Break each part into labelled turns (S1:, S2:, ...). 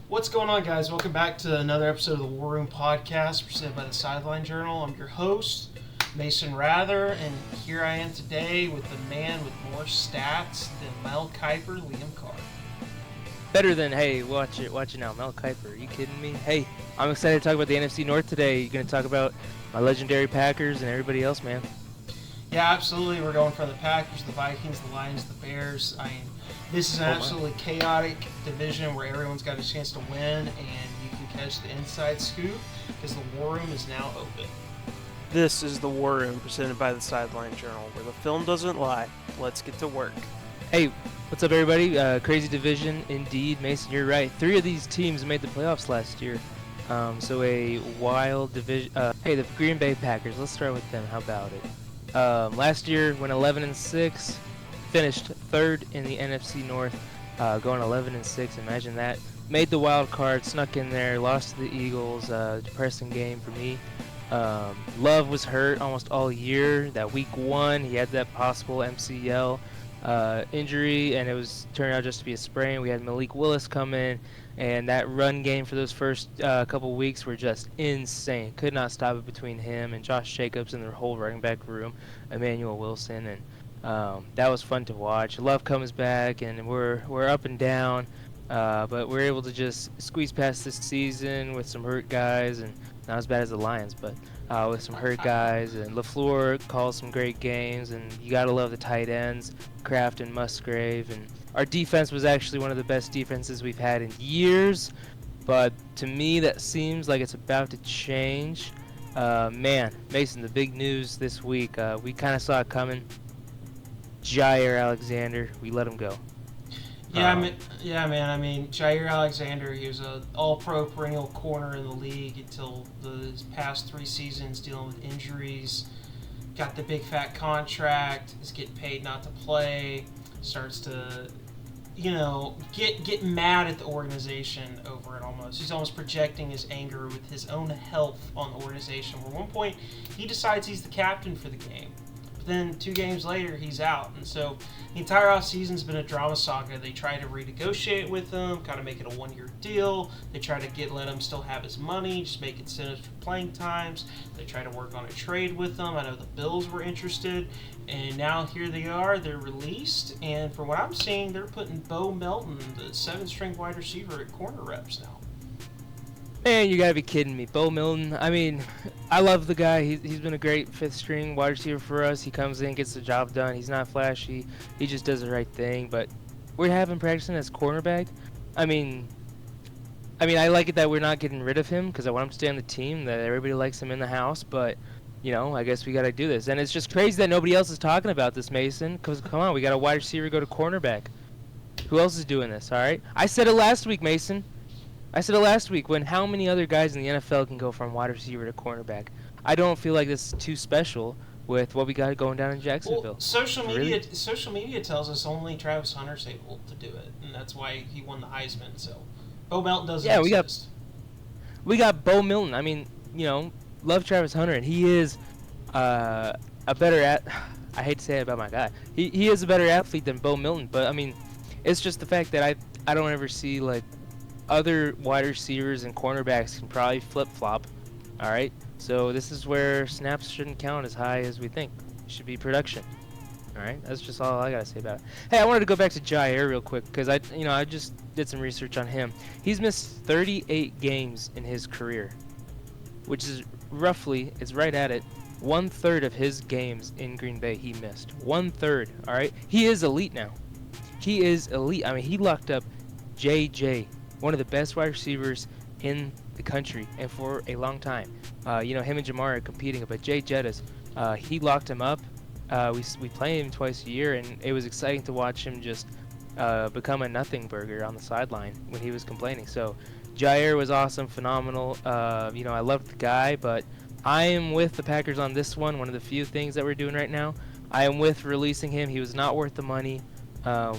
S1: What's going on, guys? Welcome back to another episode of the Warroom podcast presented by the Sideline Journal. I'm your host, Mason Wrather, and here I am today with the man with more stats than Mel Kiper, Liam Carr.
S2: Better than, hey, watch it now, Mel Kiper. Are you kidding me? Hey, I'm excited to talk about the NFC North today. You're going to talk about my legendary Packers and everybody else, man.
S1: Yeah, absolutely. We're going from the Packers, the Vikings, the Lions, the Bears. This is an absolutely chaotic division where everyone's got a chance to win, and you can catch the inside scoop because the War Room is now open.
S3: This is the War Room presented by the Sideline Journal, where the film doesn't lie. Let's get to work.
S2: Hey, what's up, everybody? Crazy division indeed. Mason, you're right. 3 of these teams made the playoffs last year. So a wild division. Hey, the Green Bay Packers. Let's start with them. How about it? Last year, went 11-6. Finished 3rd in the NFC North, going 11-6. Imagine that. Made the wild card, snuck in there, lost to the Eagles. Depressing game for me. Love was hurt almost all year. That week 1, he had that possible MCL injury, and it was turned out just to be a sprain. We had Malik Willis come in, and that run game for those first couple weeks were just insane. Could not stop it between him and Josh Jacobs and their whole running back room, Emmanuel Wilson, and that was fun to watch. Love comes back, and we're up and down, but we're able to just squeeze past this season with some hurt guys, and not as bad as the Lions, but with some hurt guys. And LaFleur calls some great games, and you gotta love the tight ends, Kraft and Musgrave. And our defense was actually one of the best defenses we've had in years, but to me that seems like it's about to change. Man, Mason, the big news this week, we kind of saw it coming. Jaire Alexander, we let him go.
S1: Yeah, man. I mean, Jaire Alexander, he was an all-pro perennial corner in the league until the past 3 seasons dealing with injuries. Got the big fat contract, is getting paid not to play, starts to, get mad at the organization over it almost. He's almost projecting his anger with his own health on the organization. Where at one point, he decides he's the captain for the game. Then 2 games later, he's out. And so the entire offseason's been a drama saga. They try to renegotiate with him, kind of make it a 1-year deal. They try to let him still have his money, just make incentives for playing times. They try to work on a trade with him. I know the Bills were interested. And now here they are. They're released. And from what I'm seeing, they're putting Bo Melton, the 7th-string wide receiver, at corner reps now.
S2: Man, you gotta be kidding me. Bo Milton, I mean, I love the guy. He's been a great 5th-string wide receiver for us. He comes in, gets the job done. He's not flashy. He just does the right thing. But we're having practicing as cornerback. I mean, I like it that we're not getting rid of him because I want him to stay on the team, that everybody likes him in the house. But, I guess we got to do this. And it's just crazy that nobody else is talking about this, Mason, because, come on, we got a wide receiver go to cornerback. Who else is doing this, all right? I said it last week, Mason. When how many other guys in the NFL can go from wide receiver to cornerback? I don't feel like this is too special with what we got going down in Jacksonville.
S1: Well, social media tells us only Travis Hunter's able to do it, and that's why he won the Heisman. So Bo Melton doesn't exist.
S2: We got Bo Milton. I mean, love Travis Hunter, and he is a better I hate to say it about my guy. He is a better athlete than Bo Milton, but I mean, it's just the fact that I don't ever see like other wide receivers and cornerbacks can probably flip-flop, all right? So this is where snaps shouldn't count as high as we think. It should be production, all right? That's just all I got to say about it. Hey, I wanted to go back to Jaire real quick because I just did some research on him. He's missed 38 games in his career, which is roughly, it's right at it, 1/3 of his games in Green Bay he missed. 1/3, all right? He is elite now. He is elite. I mean, he locked up JJ, one of the best wide receivers in the country and for a long time. Him and Jamar are competing, but Jay Jettis, he locked him up. We play him twice a year, and it was exciting to watch him just become a nothing burger on the sideline when he was complaining. So Jaire was awesome, phenomenal. I loved the guy, but I am with the Packers on this one of the few things that we're doing right now. I am with releasing him. He was not worth the money.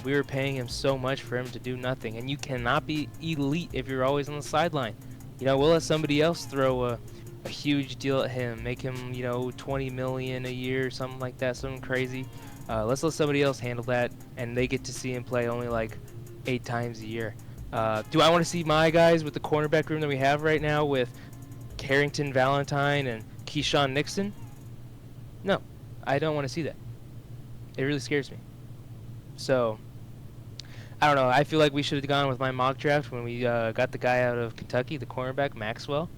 S2: We were paying him so much for him to do nothing, and you cannot be elite if you're always on the sideline. We'll let somebody else throw a huge deal at him, make him, $20 million a year, something like that, something crazy. Let's let somebody else handle that, and they get to see him play only like 8 times a year. Do I want to see my guys with the cornerback room that we have right now with Carrington Valentine and Keyshawn Nixon? No, I don't want to see that. It really scares me. So, I don't know. I feel like we should have gone with my mock draft when we got the guy out of Kentucky, the cornerback, Maxwell.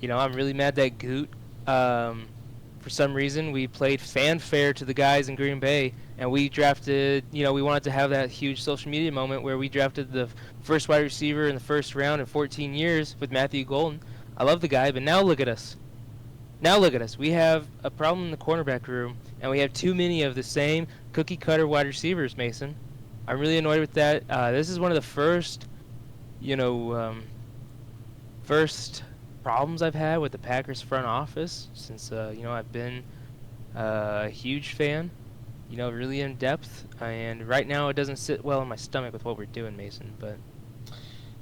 S2: You know, I'm really mad that Goot, for some reason, we played fanfare to the guys in Green Bay, and we drafted, you know, we wanted to have that huge social media moment where we drafted the first wide receiver in the first round in 14 years with Matthew Golden. I love the guy, but now look at us. Now look at us. We have a problem in the cornerback room, and we have too many of the same cookie-cutter wide receivers, Mason. I'm really annoyed with that. This is one of the first, first problems I've had with the Packers front office since, I've been a huge fan, really in depth. And right now it doesn't sit well in my stomach with what we're doing, Mason, but...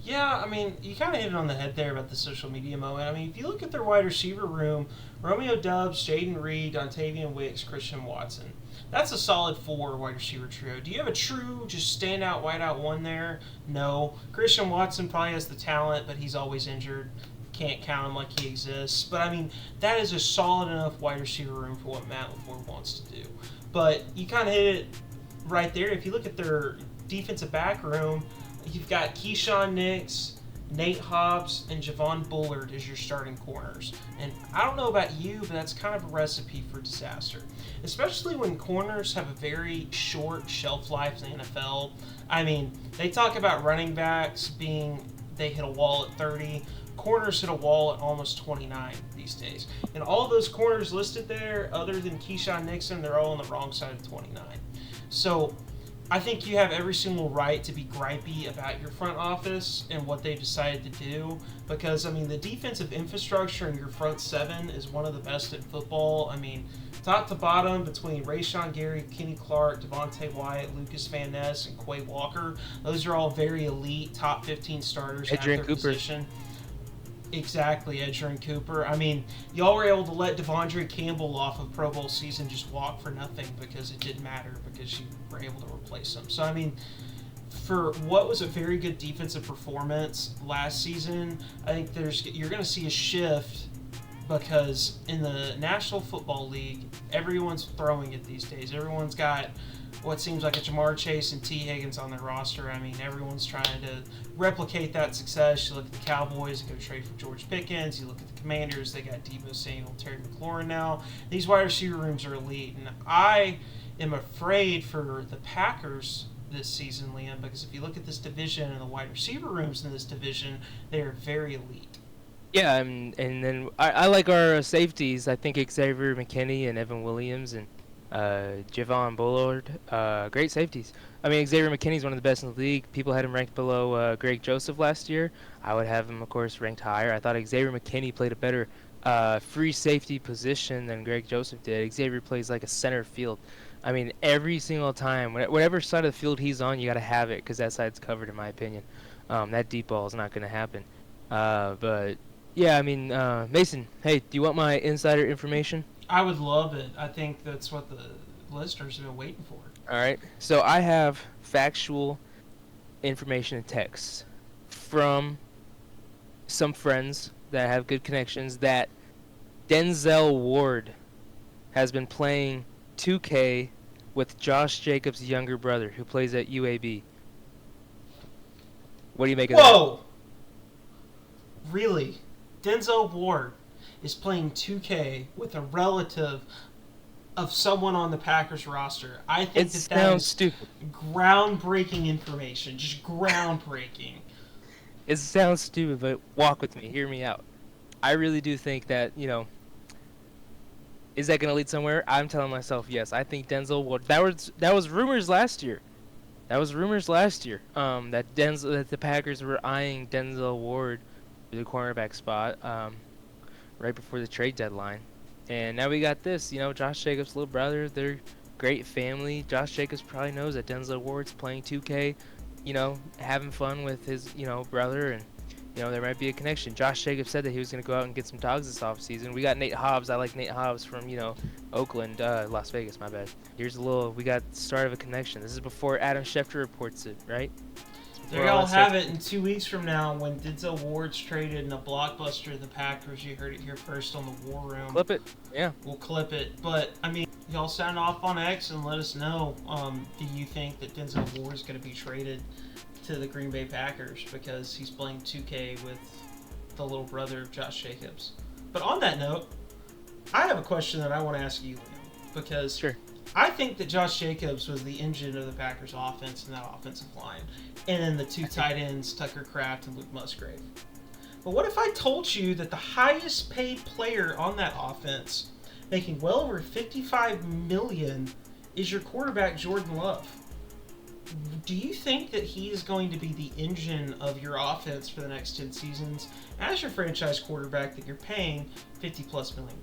S1: Yeah, I mean, you kind of hit it on the head there about the social media moment. I mean, if you look at their wide receiver room, Romeo Doubs, Jayden Reed, Dontavian Wicks, Christian Watson. That's a solid 4 wide receiver trio. Do you have a true, just standout, wideout one there? No. Christian Watson probably has the talent, but he's always injured. Can't count him like he exists. But, I mean, that is a solid enough wide receiver room for what Matt LaFleur wants to do. But you kind of hit it right there. If you look at their defensive back room, you've got Keyshawn Nix, Nate Hobbs, and Javon Bullard as your starting corners. And I don't know about you, but that's kind of a recipe for disaster. Especially when corners have a very short shelf life in the NFL. I mean, they talk about running backs they hit a wall at 30. Corners hit a wall at almost 29 these days. And all of those corners listed there, other than Keyshawn Nixon, they're all on the wrong side of 29. So I think you have every single right to be gripey about your front office and what they decided to do because, I mean, the defensive infrastructure in your front 7 is one of the best in football. I mean, top to bottom between Rashawn Gary, Kenny Clark, Devontae Wyatt, Lucas Van Ness, and Quay Walker, those are all very elite top 15 starters at their position. Exactly, Edger and Cooper. I mean, y'all were able to let Devondre Campbell off of Pro Bowl season just walk for nothing because it didn't matter because you were able to replace him. So, I mean, for what was a very good defensive performance last season, I think you're going to see a shift because in the National Football League, everyone's throwing it these days. Everyone's got what seems like a Jamar Chase and T. Higgins on their roster. I mean, everyone's trying to replicate that success. You look at the Cowboys, they go trade for George Pickens. You look at the Commanders, they got Deebo Samuel, Terry McLaurin now. These wide receiver rooms are elite, and I am afraid for the Packers this season, Liam, because if you look at this division and the wide receiver rooms in this division, they are very elite.
S2: Yeah, and then I like our safeties. I think Xavier McKinney and Evan Williams and Javon Bullard, great safeties. I mean, Xavier McKinney's one of the best in the league. People had him ranked below Greg Joseph last year. I would have him, of course, ranked higher. I thought Xavier McKinney played a better free safety position than Greg Joseph did. Xavier plays like a center field. I mean, every single time, whatever side of the field he's on, you got to have it because that side's covered, in my opinion. That deep ball is not going to happen. But, yeah, I mean, Mason, hey, do you want my insider information?
S1: I would love it. I think that's what the listeners have been waiting for.
S2: All right. So I have factual information and texts from some friends that have good connections that Denzel Ward has been playing 2K with Josh Jacobs' younger brother who plays at UAB. What do you make of that?
S1: Whoa! Really? Denzel Ward is playing 2K with a relative of someone on the Packers roster. I think that is
S2: stupid.
S1: Groundbreaking information. Just groundbreaking.
S2: It sounds stupid, but walk with me. Hear me out. I really do think that, is that going to lead somewhere? I'm telling myself yes. I think Denzel Ward. That was rumors last year. That the Packers were eyeing Denzel Ward for the cornerback spot. Right before the trade deadline. And now we got this, Josh Jacobs' little brother, they're great family. Josh Jacobs probably knows that Denzel Ward's playing 2K, having fun with his, brother, and, there might be a connection. Josh Jacobs said that he was going to go out and get some dogs this offseason. We got Nate Hobbs. I like Nate Hobbs from, Oakland, Las Vegas, my bad. We got the start of a connection. This is before Adam Schefter reports it, right?
S1: There y'all have it. In 2 weeks from now, when Denzel Ward's traded in a blockbuster to the Packers, you heard it here first on the Warroom.
S2: Clip it. Yeah.
S1: We'll clip it. But, I mean, y'all sound off on X and let us know. Do you think that Denzel Ward's going to be traded to the Green Bay Packers because he's playing 2K with the little brother of Josh Jacobs? But on that note, I have a question that I want to ask you, Liam, because
S2: Sure.
S1: I think that Josh Jacobs was the engine of the Packers' offense in that offensive line, and then the two tight ends, Tucker Kraft and Luke Musgrave. But what if I told you that the highest paid player on that offense, making well over $55 million, is your quarterback Jordan Love? Do you think that he is going to be the engine of your offense for the next 10 seasons as your franchise quarterback that you're paying $50+ million?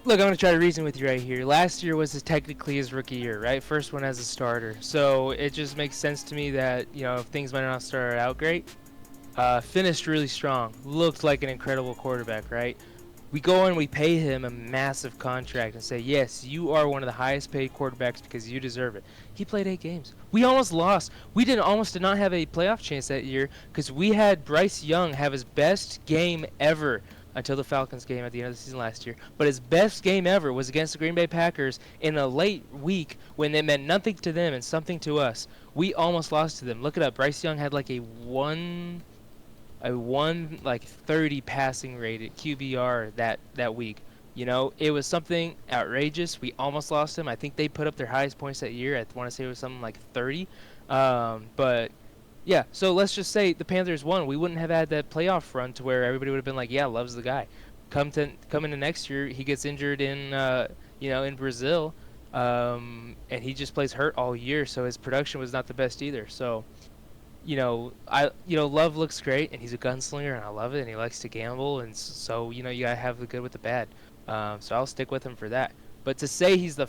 S2: Look, I'm going to try to reason with you right here. Last year was technically his rookie year, right? First one as a starter. So it just makes sense to me that, if things might not start out great, finished really strong. Looked like an incredible quarterback, right? We go and we pay him a massive contract and say, yes, you are one of the highest paid quarterbacks because you deserve it. He played 8 games. We almost lost. We almost did not have a playoff chance that year because we had Bryce Young have his best game ever until the Falcons game at the end of the season last year. But his best game ever was against the Green Bay Packers in a late week when they meant nothing to them and something to us. We almost lost to them. Look it up. Bryce Young had like a 130 passing rate at QBR that week. It was something outrageous. We almost lost him. I think they put up their highest points that year. I want to say it was something like 30. But yeah, so let's just say the Panthers won. We wouldn't have had that playoff run to where everybody would have been like, yeah, Love's the guy. Come into next year, he gets injured in in Brazil, and he just plays hurt all year, so his production was not the best either. So, Love looks great, and he's a gunslinger, and I love it, and he likes to gamble, and so you gotta have the good with the bad. So I'll stick with him for that. But to say he's the,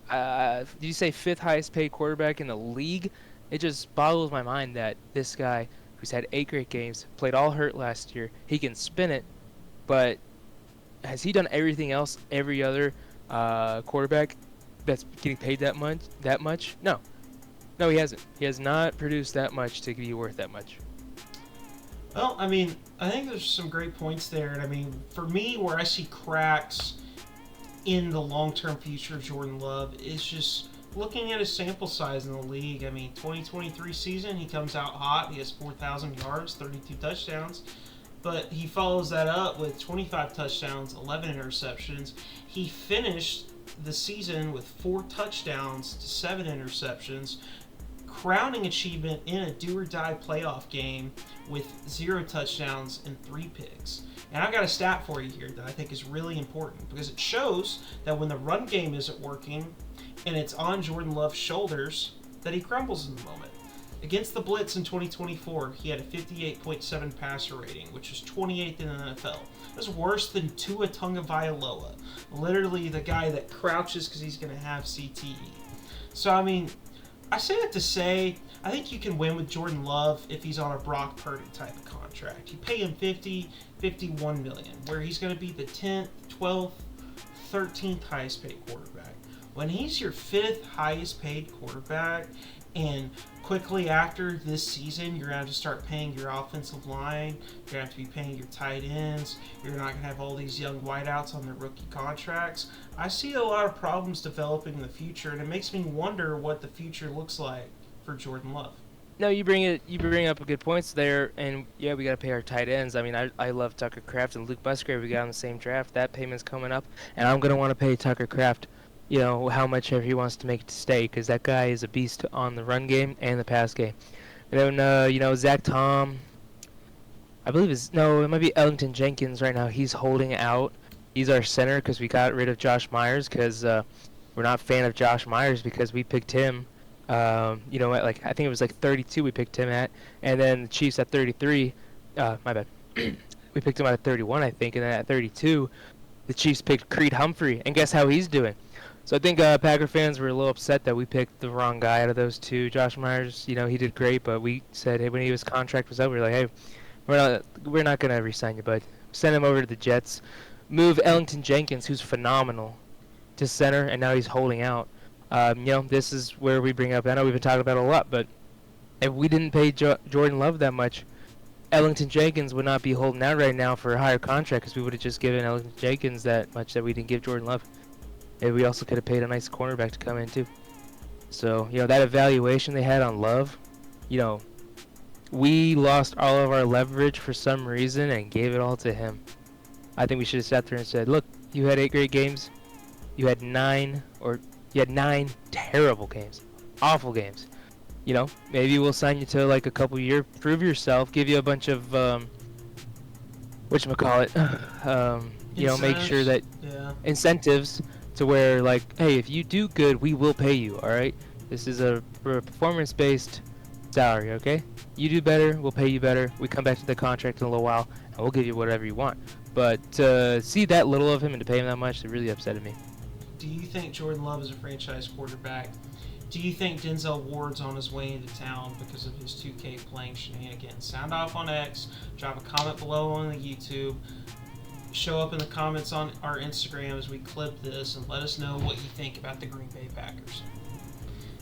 S2: did you say 5th highest paid quarterback in the league? It just boggles my mind that this guy, who's had 8 great games, played all hurt last year, he can spin it, but has he done everything else every other quarterback that's getting paid that much? No. No, he hasn't. He has not produced that much to be worth that much.
S1: Well, I mean, I think there's some great points there. And I mean, for me, where I see cracks in the long-term future of Jordan Love is just looking at his sample size in the league. I mean, 2023 season, he comes out hot. He has 4,000 yards, 32 touchdowns. But he follows that up with 25 touchdowns, 11 interceptions. He finished the season with 4 touchdowns to 7 interceptions. Crowning achievement in a do-or-die playoff game with 0 touchdowns and 3 picks. And I've got a stat for you here that I think is really important because it shows that when the run game isn't working and it's on Jordan Love's shoulders, that he crumbles in the moment. Against the Blitz in 2024, he had a 58.7 passer rating, which is 28th in the NFL. That's worse than Tua Tagovailoa, literally the guy that crouches because he's going to have CTE. So, I mean, I say that to say, I think you can win with Jordan Love if he's on a Brock Purdy type of contract. You pay him $51 million, where he's going to be the 10th, 12th, 13th highest paid quarterback. When he's your 5th highest paid quarterback, and quickly after this season, you're going to have to start paying your offensive line, you're going to have to be paying your tight ends, you're not going to have all these young wideouts on their rookie contracts. I see a lot of problems developing in the future, and it makes me wonder what the future looks like for Jordan Love.
S2: No, you bring up good points there, and yeah, we got to pay our tight ends. I mean, I love Tucker Kraft and Luke Musgrave. We got on the same draft. That payment's coming up, and I'm going to want to pay Tucker Kraft how much ever he wants to make it to stay, because that guy is a beast on the run game and the pass game. And then, Zach Tom, I believe it might be Ellington Jenkins right now. He's holding out. He's our center because we got rid of Josh Myers because we're not a fan of Josh Myers because we picked him, I think it was like 32 we picked him at, and then the Chiefs at 33, my bad. We picked him out at 31, I think, and then at 32, the Chiefs picked Creed Humphrey, and guess how he's doing? So I think Packer fans were a little upset that we picked the wrong guy out of those two. Josh Myers, he did great, but we said, hey, when his contract was up, we were like, hey, we're not going to re-sign you, bud. Send him over to the Jets. Move Ellington Jenkins, who's phenomenal, to center, and now he's holding out. This is where we bring up, I know we've been talking about it a lot, but if we didn't pay Jordan Love that much, Ellington Jenkins would not be holding out right now for a higher contract because we would have just given Ellington Jenkins that much that we didn't give Jordan Love. And we also could have paid a nice cornerback to come in too. So, that evaluation they had on Love, we lost all of our leverage for some reason and gave it all to him. I think we should have sat there and said, look, you had 8 great games. You had 9 terrible games. Awful games. Maybe we'll sign you to like a couple year, prove yourself, give you a bunch of whatchamacallit, make sure that incentives to where like, hey, if you do good, we will pay you, all right? This is a performance-based salary, okay? You do better, we'll pay you better. We come back to the contract in a little while, and we'll give you whatever you want. But to see that little of him and to pay him that much, it really upsetted me.
S1: Do you think Jordan Love is a franchise quarterback? Do you think Denzel Ward's on his way into town because of his 2K playing shenanigans? Sound off on X, drop a comment below on the YouTube, show up in the comments on our Instagram as we clip this, and let us know what you think about the Green Bay Packers.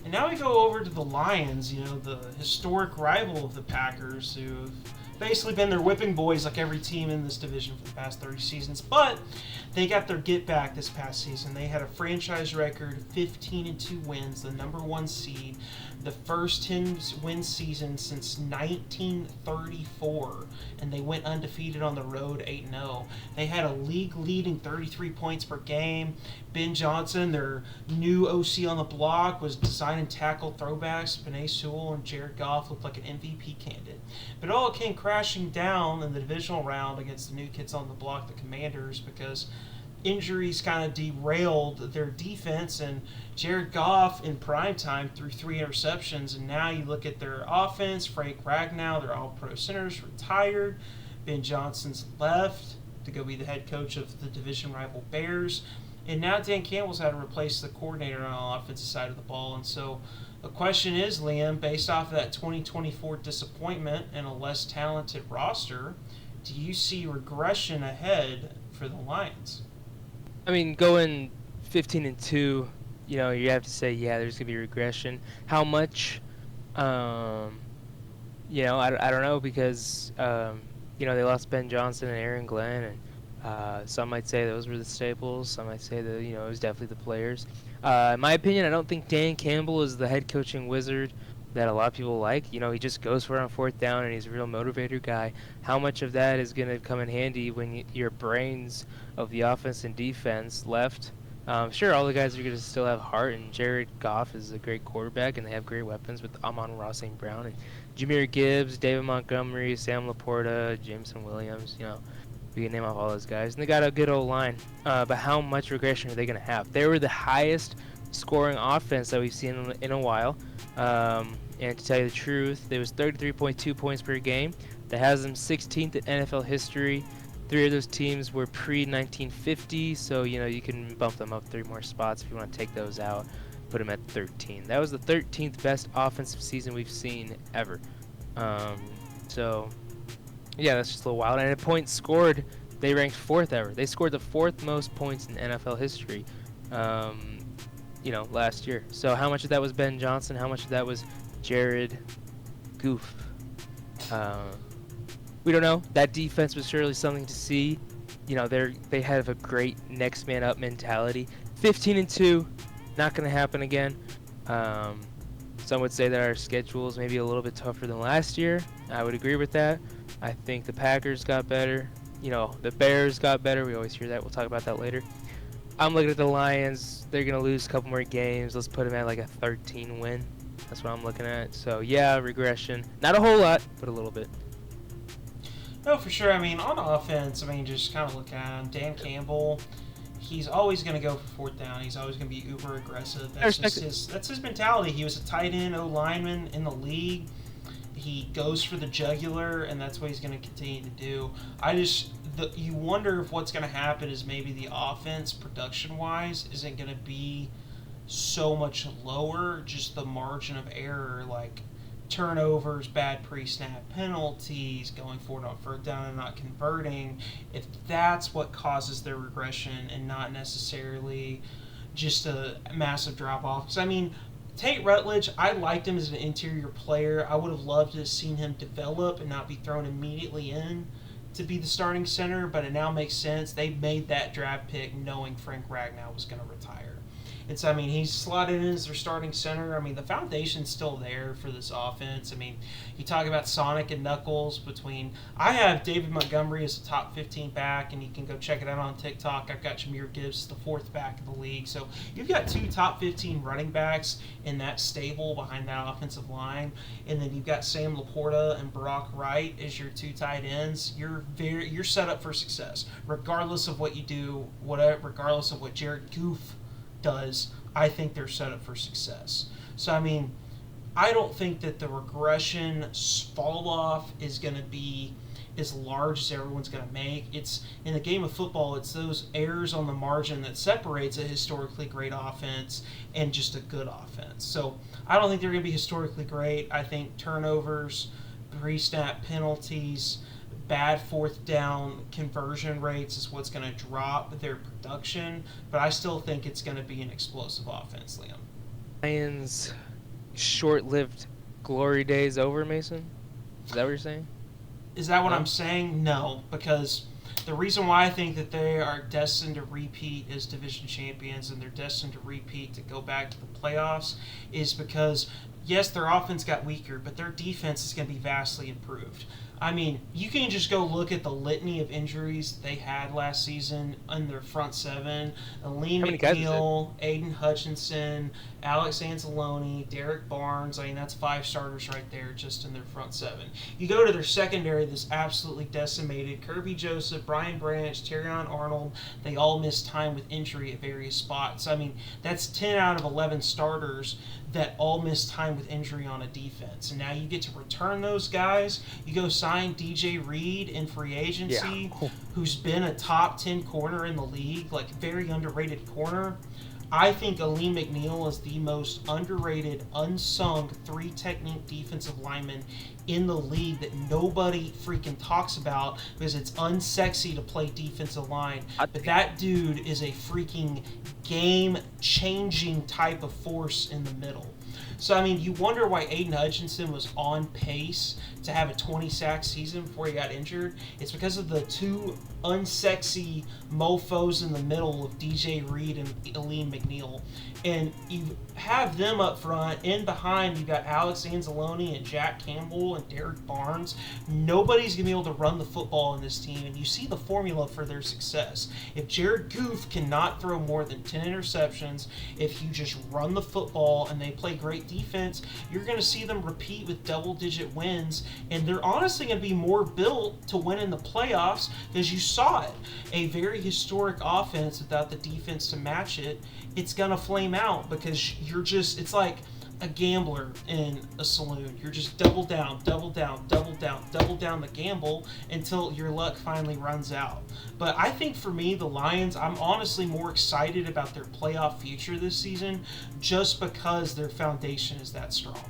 S1: And now we go over to the Lions, the historic rival of the Packers, who've basically been their whipping boys like every team in this division for the past 30 seasons. But they got their get back this past season. They had a franchise record, 15-2 wins, the number 1 seed, the first 10-win season since 1934, and they went undefeated on the road, 8-0. They had a league-leading 33 points per game. Ben Johnson, their new OC on the block, was designing tackle throwbacks. Penei Sewell and Jared Goff looked like an MVP candidate. But it all came crashing down in the divisional round against the new kids on the block, the Commanders, because injuries kind of derailed their defense, and Jared Goff in prime time threw 3 interceptions. And now you look at their offense, Frank Ragnow, their all-pro centers, retired. Ben Johnson's left to go be the head coach of the division rival Bears. And now Dan Campbell's had to replace the coordinator on the offensive side of the ball. And so the question is, Liam, based off of that 2024 disappointment and a less talented roster, do you see regression ahead for the Lions?
S2: I mean, going 15-2, you have to say, yeah, there's going to be regression. How much? I don't know, because, they lost Ben Johnson and Aaron Glenn, and some might say those were the staples. Some might say that, it was definitely the players. In my opinion, I don't think Dan Campbell is the head coaching wizard that a lot of people like. He just goes for it on 4th down, and he's a real motivator guy. How much of that is going to come in handy when your brains of the offense and defense left? Sure, all the guys are going to still have heart, and Jared Goff is a great quarterback, and they have great weapons with Amon-Ra St. Brown and Jahmyr Gibbs, David Montgomery, Sam Laporta, Jameson Williams, we can name off all those guys. And they got a good old line. But how much regression are they going to have? They were the highest scoring offense that we've seen in a while. And to tell you the truth, there was 33.2 points per game. That has them 16th in NFL history. 3 of those teams were pre-1950, so you can bump them up 3 more spots if you want to take those out. Put them at 13. That was the 13th best offensive season we've seen ever. So yeah, that's just a little wild. And at points scored, they ranked 4th ever. They scored the 4th most points in NFL history, last year. So how much of that was Ben Johnson? How much of that was Jared Goof? We don't know. That defense was surely something to see. They have a great next man up mentality. 15-2, not going to happen again. Some would say that our schedule is maybe a little bit tougher than last year. I would agree with that. I think the Packers got better. The Bears got better. We always hear that. We'll talk about that later. I'm looking at the Lions. They're going to lose a couple more games. Let's put them at like a 13 win. That's what I'm looking at. So, yeah, regression. Not a whole lot, but a little bit.
S1: No, for sure. On offense, just kind of look at him. Dan Campbell, he's always going to go for 4th down. He's always going to be uber aggressive. That's his mentality. He was a tight end, O-lineman in the league. He goes for the jugular, and that's what he's going to continue to do. You wonder if what's going to happen is maybe the offense, production-wise, isn't going to be so much lower, just the margin of error, like turnovers, bad pre-snap penalties, going forward on 4th down and not converting, if that's what causes their regression and not necessarily just a massive drop-off. Because, Tate Rutledge, I liked him as an interior player. I would have loved to have seen him develop and not be thrown immediately in to be the starting center, but it now makes sense. They made that draft pick knowing Frank Ragnow was going to retire. And so, I mean, he's slotted in as their starting center. I mean, the foundation's still there for this offense. I mean, you talk about Sonic and Knuckles between... I have David Montgomery as a top 15 back, and you can go check it out on TikTok. I've got Jameer Gibbs, the fourth back of the league. So you've got 2 top 15 running backs in that stable behind that offensive line. And then you've got Sam Laporta and Barack Wright as your 2 tight ends. You're set up for success. Regardless of what you do, regardless of what Jared Goof does, I think they're set up for success. So, I mean, I don't think that the regression fall off is going to be as large as everyone's going to make. It's in the game of football, it's those errors on the margin that separates a historically great offense and just a good offense. So, I don't think they're going to be historically great. I think turnovers, pre-snap penalties, bad fourth down conversion rates is what's going to drop their production, but I still think it's going to be an explosive offense, Liam.
S2: Lions' short-lived glory days over, Mason? Is that what you're saying?
S1: Is that what I'm saying? No, because the reason why I think that they are destined to repeat as division champions and they're destined to repeat to go back to the playoffs is because, yes, their offense got weaker, but their defense is going to be vastly improved. I mean, you can just go look at the litany of injuries they had last season in their front seven. Aleem McNeil, Aiden Hutchinson, Alex Anzalone, Derek Barnes. I mean, that's 5 starters right there just in their front seven. You go to their secondary that's absolutely decimated. Kirby Joseph, Brian Branch, Terrion Arnold, they all missed time with injury at various spots. I mean, that's 10 out of 11 starters that all missed time with injury on a defense. And now you get to return those guys. You go sign DJ Reed in free agency, who's been a top 10 corner in the league, like very underrated corner. I think Aleem McNeil is the most underrated, unsung 3-technique defensive lineman in the league that nobody freaking talks about because it's unsexy to play defensive line. But that dude is a freaking game-changing type of force in the middle. So, I mean, you wonder why Aiden Hutchinson was on pace to have a 20-sack season before he got injured. It's because of the 2 unsexy mofos in the middle of DJ Reed and Aleem McNeil. And you have them up front. In behind, you got Alex Anzalone and Jack Campbell and Derek Barnes. Nobody's going to be able to run the football in this team, and you see the formula for their success. If Jared Goof cannot throw more than 10 interceptions, if you just run the football and they play great defense, you're going to see them repeat with double-digit wins, and they're honestly going to be more built to win in the playoffs because you saw it. A very historic offense without the defense to match it, it's going to flame out because you're just, it's like a gambler in a saloon. You're just double down the gamble until your luck finally runs out. But I think for me, the Lions, I'm honestly more excited about their playoff future this season just because their foundation is that strong.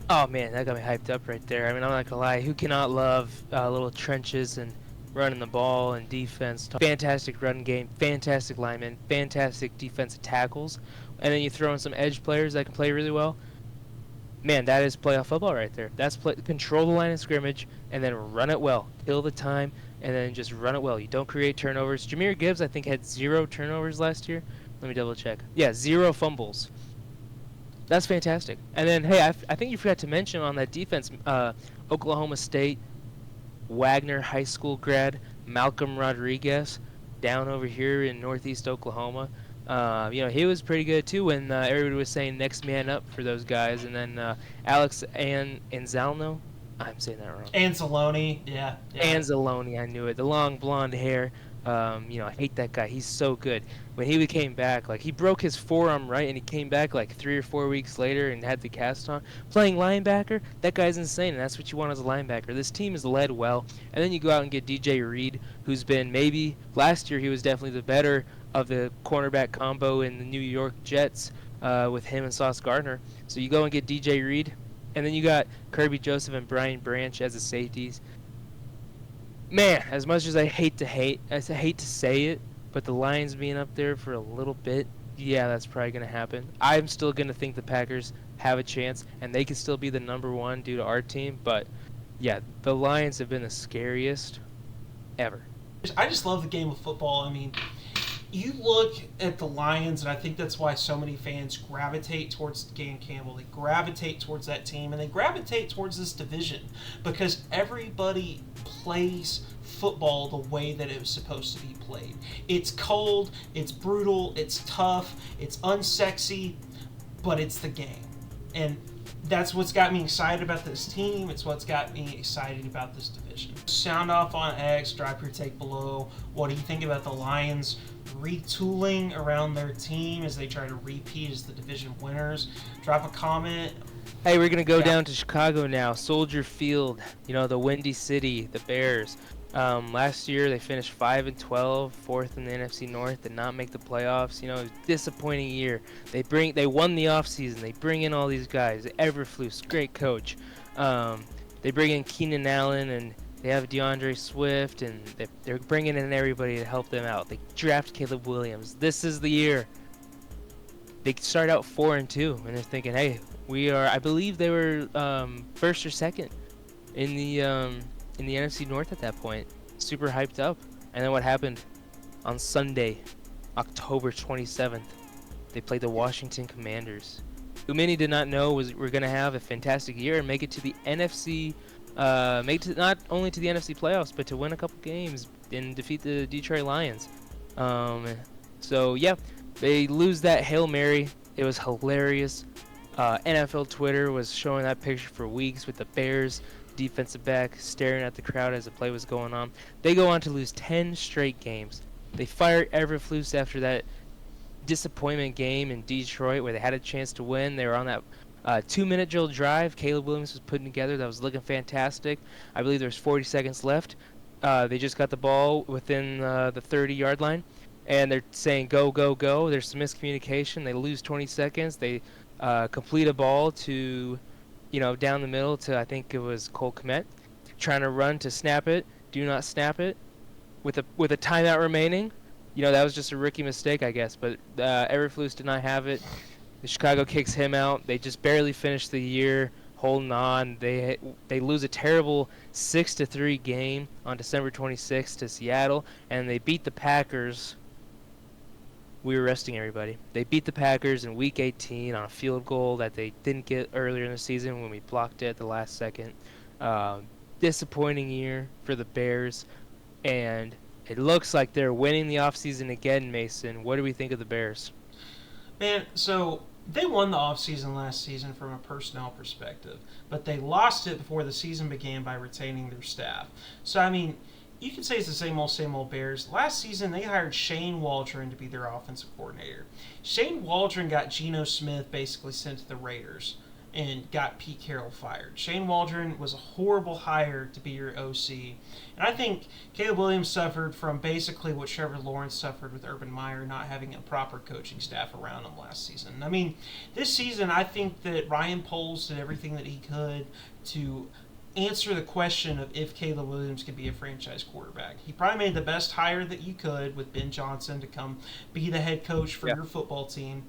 S2: Oh, man, that got me hyped up right there. I mean, I'm not going to lie. Who cannot love little trenches and running the ball and defense? Fantastic run game, fantastic linemen, fantastic defensive tackles. And then you throw in some edge players that can play really well. Man, that is playoff football right there. That's control the line of scrimmage and then run it well. Kill the time and then just run it well. You don't create turnovers. Jameer Gibbs, I think, had 0 turnovers last year. Let me double check. Yeah, 0 fumbles. That's fantastic. And then, hey, I think you forgot to mention on that defense, Oklahoma State, Wagner High School grad, Malcolm Rodriguez, down over here in Northeast Oklahoma. He was pretty good too when everybody was saying next man up for those guys. And then Alex Anzalone, I'm saying that wrong.
S1: Anzalone, yeah.
S2: Anzalone, I knew it. The long blonde hair. I hate that guy. He's so good. When he came back, like he broke his forearm right, and he came back like 3 or 4 weeks later and had the cast on. Playing linebacker, that guy's insane, and that's what you want as a linebacker. This team is led well, and then you go out and get DJ Reed, who's been maybe last year he was definitely the better of the cornerback combo in the New York Jets with him and Sauce Gardner. So you go and get DJ Reed, and then you got Kirby Joseph and Brian Branch as the safeties. Man, as much as I hate to say it, but the Lions being up there for a little bit yeah, that's probably going to happen. I'm still going to think the Packers have a chance, and they can still be the number one due to our team. But, yeah, the Lions have been the scariest ever.
S1: I just love the game of football. I mean, you look at the Lions, and I think that's why so many fans gravitate towards Dan Campbell. They gravitate towards that team, and they gravitate towards this division because everybody plays football the way that it was supposed to be played. It's cold, it's brutal, it's tough, it's unsexy, but it's the game. And that's what's got me excited about this team. It's what's got me excited about this division. Sound off on X, drop your take below. What do you think about the Lions retooling around their team as they try to repeat as the division winners? Drop a comment.
S2: Hey, we're going to go down to Chicago now. Soldier Field, the Windy City, the Bears. Last year they finished 5-12, fourth in the NFC North, did not make the playoffs. Disappointing year. They won the offseason. They bring in all these guys. Eberflus, great coach. They bring in Keenan Allen, and they have DeAndre Swift, and they're bringing in everybody to help them out. They draft Caleb Williams. This is the year. They start out 4-2, and they're thinking, hey, I believe they were first or second in the NFC North at that point. Super hyped up. And then what happened? On Sunday, October 27th, they played the Washington Commanders, who many did not know were going to have a fantastic year and make it to the NFC, not only to the NFC playoffs, but to win a couple games and defeat the Detroit Lions. So, yeah, they lose that Hail Mary. It was hilarious. NFL Twitter was showing that picture for weeks with the Bears defensive back staring at the crowd as the play was going on. They go on to lose 10 straight games. They fired Eberflus after that disappointment game in Detroit where they had a chance to win. They were on that 2-minute drill drive Caleb Williams was putting together that was looking fantastic. I believe there's 40 seconds left. They just got the ball within the 30-yard line, and they're saying go, go, go. There's some miscommunication. They lose 20 seconds. They complete a ball to down the middle to, I think it was Cole Kmet, trying to run to snap it. Do not snap it with a timeout remaining. That was just a rookie mistake, I guess. But Eberflus did not have it. The Chicago kicks him out. They just barely finished the year holding on. They lose a terrible 6-3 game on December 26th to Seattle, and they beat the Packers. We were resting everybody. They beat the Packers in Week 18 on a field goal that they didn't get earlier in the season when we blocked it at the last second. Disappointing year for the Bears, and it looks like they're winning the offseason again, Mason. What do we think of the Bears?
S1: Man, so they won the offseason last season from a personnel perspective, but they lost it before the season began by retaining their staff. So, I mean, you can say it's the same old Bears. Last season, they hired Shane Waldron to be their offensive coordinator. Shane Waldron got Geno Smith basically sent to the Raiders and got Pete Carroll fired. Shane Waldron was a horrible hire to be your OC. And I think Caleb Williams suffered from basically what Trevor Lawrence suffered with Urban Meyer, not having a proper coaching staff around him last season. I mean, this season, I think that Ryan Poles did everything that he could to answer the question of if Caleb Williams could be a franchise quarterback. He probably made the best hire that you could with Ben Johnson to come be the head coach for your football team.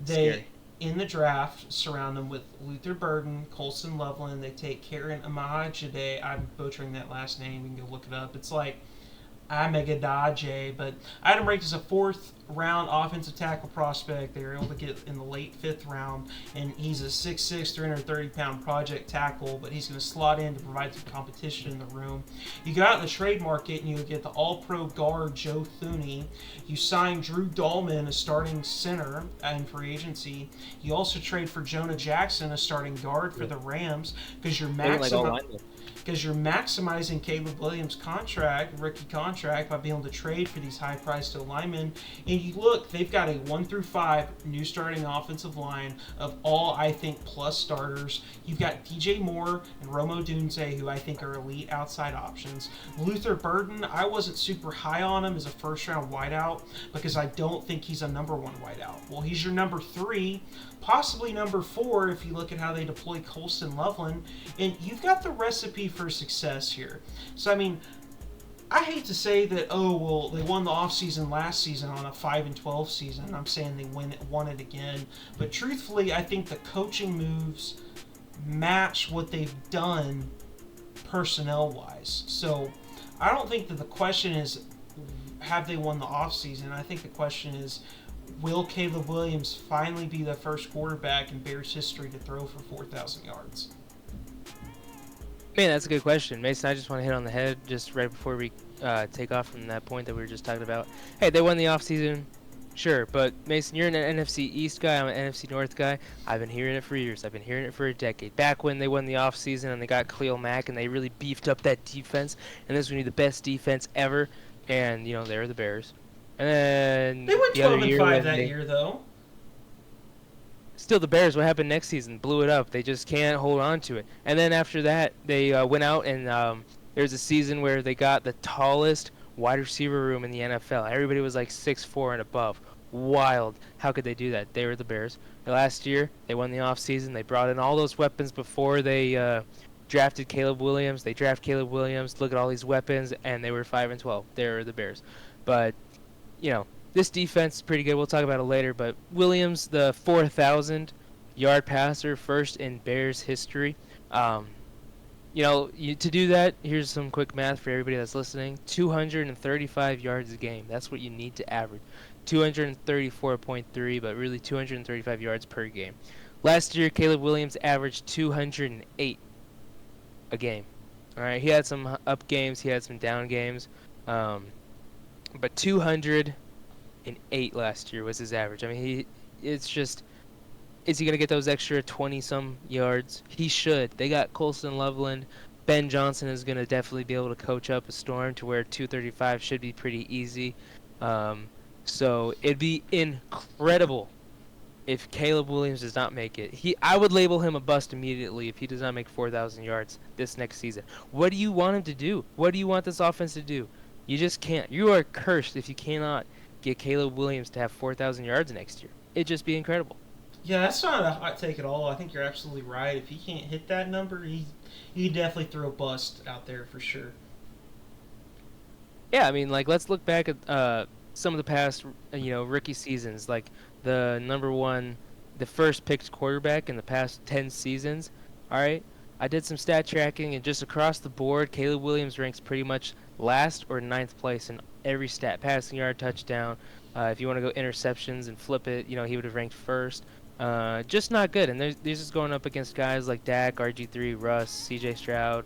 S1: They, in the draft, surround him with Luther Burden, Colson Loveland. They take Karen Amajide. I'm butchering that last name. You can go look it up. It's like Amagadaje, but I had him ranked as a 4th-round offensive tackle prospect. They were able to get in the late 5th round, and he's a 6'6", 330-pound project tackle, but he's going to slot in to provide some competition in the room. You go out in the trade market, and you get the all-pro guard Joe Thuney. You sign Drew Dahlman, a starting center in free agency. You also trade for Jonah Jackson, a starting guard for the Rams, because you're maximizing Caleb Williams' rookie contract, by being able to trade for these high-priced linemen. And you look, they've got a 1-5 new starting offensive line of all, I think, plus starters. You've got DJ Moore and Romo Dunze, who I think are elite outside options. Luther Burden, I wasn't super high on him as a first-round wideout because I don't think he's a number 1 wideout. Well, he's your number 3, possibly number 4 if you look at how they deploy Colson Loveland, and you've got the recipe for success here. So, I mean, I hate to say that, oh, well, they won the offseason last season on a 5-12 season. I'm saying they won it again. But truthfully, I think the coaching moves match what they've done personnel-wise. So I don't think that the question is, have they won the offseason? I think the question is, will Caleb Williams finally be the first quarterback in Bears history to throw for 4,000 yards?
S2: Man, that's a good question. Mason, I just want to hit on the head just right before we take off from that point that we were just talking about. Hey, they won the offseason, sure, but Mason, you're an NFC East guy, I'm an NFC North guy. I've been hearing it for years. I've been hearing it for a decade. Back when they won the offseason and they got Khalil Mack and they really beefed up that defense, and this was going to be the best defense ever, and, you know, they were the Bears. And then
S1: they went 12-5 that year, though.
S2: Still, the Bears, what happened next season? Blew it up. They just can't hold on to it. And then after that, they went out and there was a season where they got the tallest wide receiver room in the NFL. Everybody was like 6'4" and above. Wild. How could they do that? They were the Bears. Last year, they won the offseason. They brought in all those weapons before they drafted Caleb Williams. They draft Caleb Williams. Look at all these weapons, and they were 5-12. They were the Bears. But, you know, this defense is pretty good. We'll talk about it later. But Williams, the 4,000-yard passer, first in Bears history. You know, to do that, here's some quick math for everybody that's listening. 235 yards a game. That's what you need to average. 234.3, but really 235 yards per game. Last year, Caleb Williams averaged 208 a game. All right, he had some up games. He had some down games. But 208 last year was his average. I mean, it's just, is he going to get those extra 20-some yards? He should. They got Colston Loveland. Ben Johnson is going to definitely be able to coach up a storm to where 235 should be pretty easy. So it'd be incredible if Caleb Williams does not make it. I would label him a bust immediately if he does not make 4,000 yards this next season. What do you want him to do? What do you want this offense to do? You just can't. You are cursed if you cannot get Caleb Williams to have 4,000 yards next year. It'd just be incredible.
S1: Yeah, that's not a hot take at all. I think you're absolutely right. If he can't hit that number, he definitely throw a bust out there for sure.
S2: Yeah, I mean, like, let's look back at some of the past, rookie seasons. Like the first picked quarterback in the past 10 seasons. All right, I did some stat tracking, and just across the board, Caleb Williams ranks pretty much last or ninth place in every stat: passing yard, touchdown. If you want to go interceptions and flip it, he would have ranked first. Just not good. And these is going up against guys like Dak, RG3, Russ, C.J. Stroud,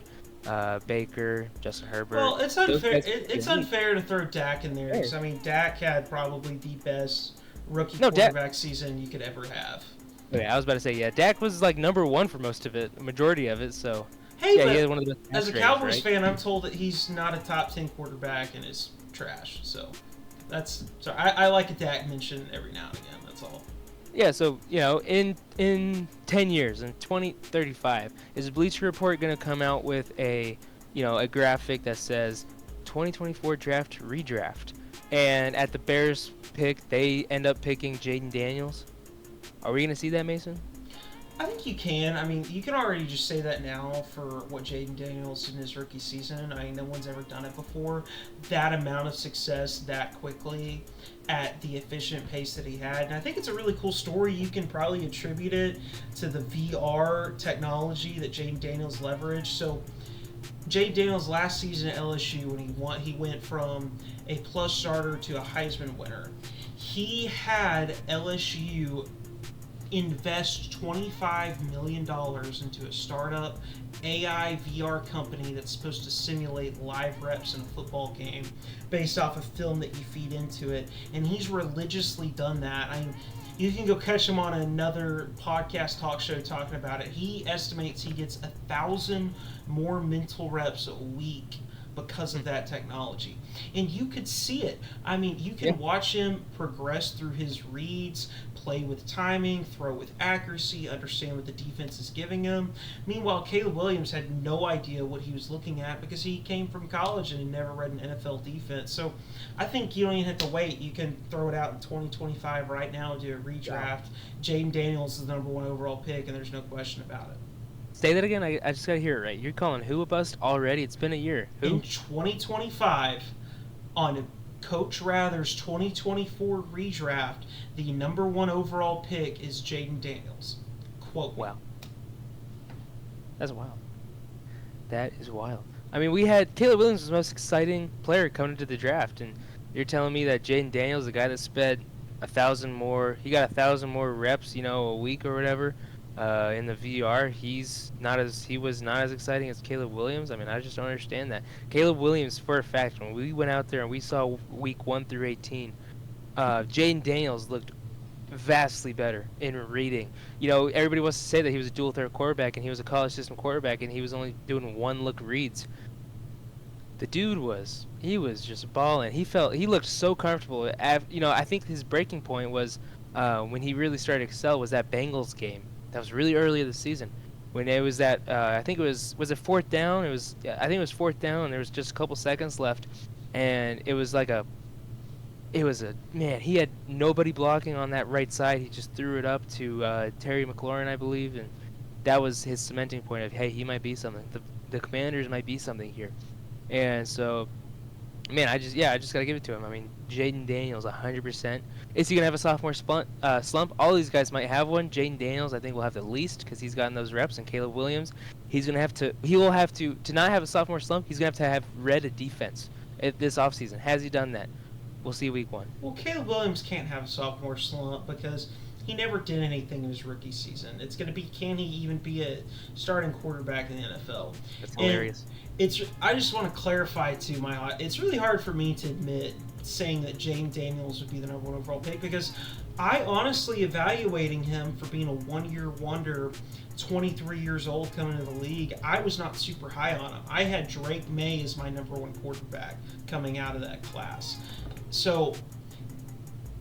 S2: Baker, Justin Herbert.
S1: Well, it's unfair. It's unfair to throw Dak in there because Dak had probably the best rookie quarterback season you could ever have.
S2: Yeah, I was about to say, Dak was like number one for most of it, the majority of it. So
S1: hey,
S2: he had one of the best
S1: as a Cowboys fan, I'm told that he's not a top 10 quarterback and is trash. So I like a Dak mention every now and again. That's all.
S2: Yeah, so, in 10 years, in 2035, is Bleacher Report going to come out with a graphic that says 2024 draft redraft? And at the Bears pick, they end up picking Jayden Daniels. Are we going to see that, Mason?
S1: I think you can. I mean, you can already just say that now for what Jayden Daniels in his rookie season. I mean, no one's ever done it before. That amount of success that quickly at the efficient pace that he had. And I think it's a really cool story. You can probably attribute it to the VR technology that Jayden Daniels leveraged. So Jayden Daniels last season at LSU, when he went from a plus starter to a Heisman winner, he had LSU invest $25 million into a startup AI VR company that's supposed to simulate live reps in a football game based off of film that you feed into it. And he's religiously done that. I mean, you can go catch him on another podcast talk show talking about it. He estimates he gets 1,000 more mental reps a week because of that technology. And you could see it. I mean, you can watch him progress through his reads, play with timing, throw with accuracy, understand what the defense is giving him. Meanwhile, Caleb Williams had no idea what he was looking at because he came from college and had never read an NFL defense. So I think you don't even have to wait. You can throw it out in 2025 right now and do a redraft. Jayden Daniels is the number one overall pick, and there's no question about it.
S2: Say that again. I just gotta hear it right. You're calling who a bust already? It's been a year. Who?
S1: In 2025, on Coach Wrather's 2024 redraft, the number 1 overall pick is Jayden Daniels. Quote.
S2: Wow. That's wild. That is wild. I mean, we had Caleb Williams was the most exciting player coming into the draft, and you're telling me that Jayden Daniels, the guy that spent 1,000 more, he got 1,000 more reps, a week or whatever, in the VR. He was not as exciting as Caleb Williams. I mean, I just don't understand that. Caleb Williams, for a fact, when we went out there and we saw week 1 through 18, Jayden Daniels looked vastly better in reading. Everybody wants to say that he was a dual threat quarterback and he was a college system quarterback and he was only doing 1-look reads. The dude was just balling. He looked so comfortable. I think his breaking point was when he really started to excel was that Bengals game. That was really early in the season when it was that I think it was it fourth down? I think it was fourth down and there was just a couple seconds left and it was man, he had nobody blocking on that right side. He just threw it up to Terry McLaurin, I believe, and that was his cementing point of, hey, he might be something. The Commanders might be something here. And so, man, I just got to give it to him. I mean, Jayden Daniels, 100%. Is he going to have a sophomore slump? All these guys might have one. Jayden Daniels, I think, will have the least because he's gotten those reps. And Caleb Williams, he will have to not have a sophomore slump, he's going to have read a defense this offseason. Has he done that? We'll see week 1.
S1: Well, Caleb Williams can't have a sophomore slump because he never did anything in his rookie season. It's going to be, can he even be a starting quarterback in the NFL?
S2: That's hilarious.
S1: I just want to clarify to it's really hard for me to admit saying that Jayden Daniels would be the number 1 overall pick because I honestly, evaluating him for being a 1-year wonder, 23 years old coming into the league, I was not super high on him. I had Drake May as my number 1 quarterback coming out of that class. So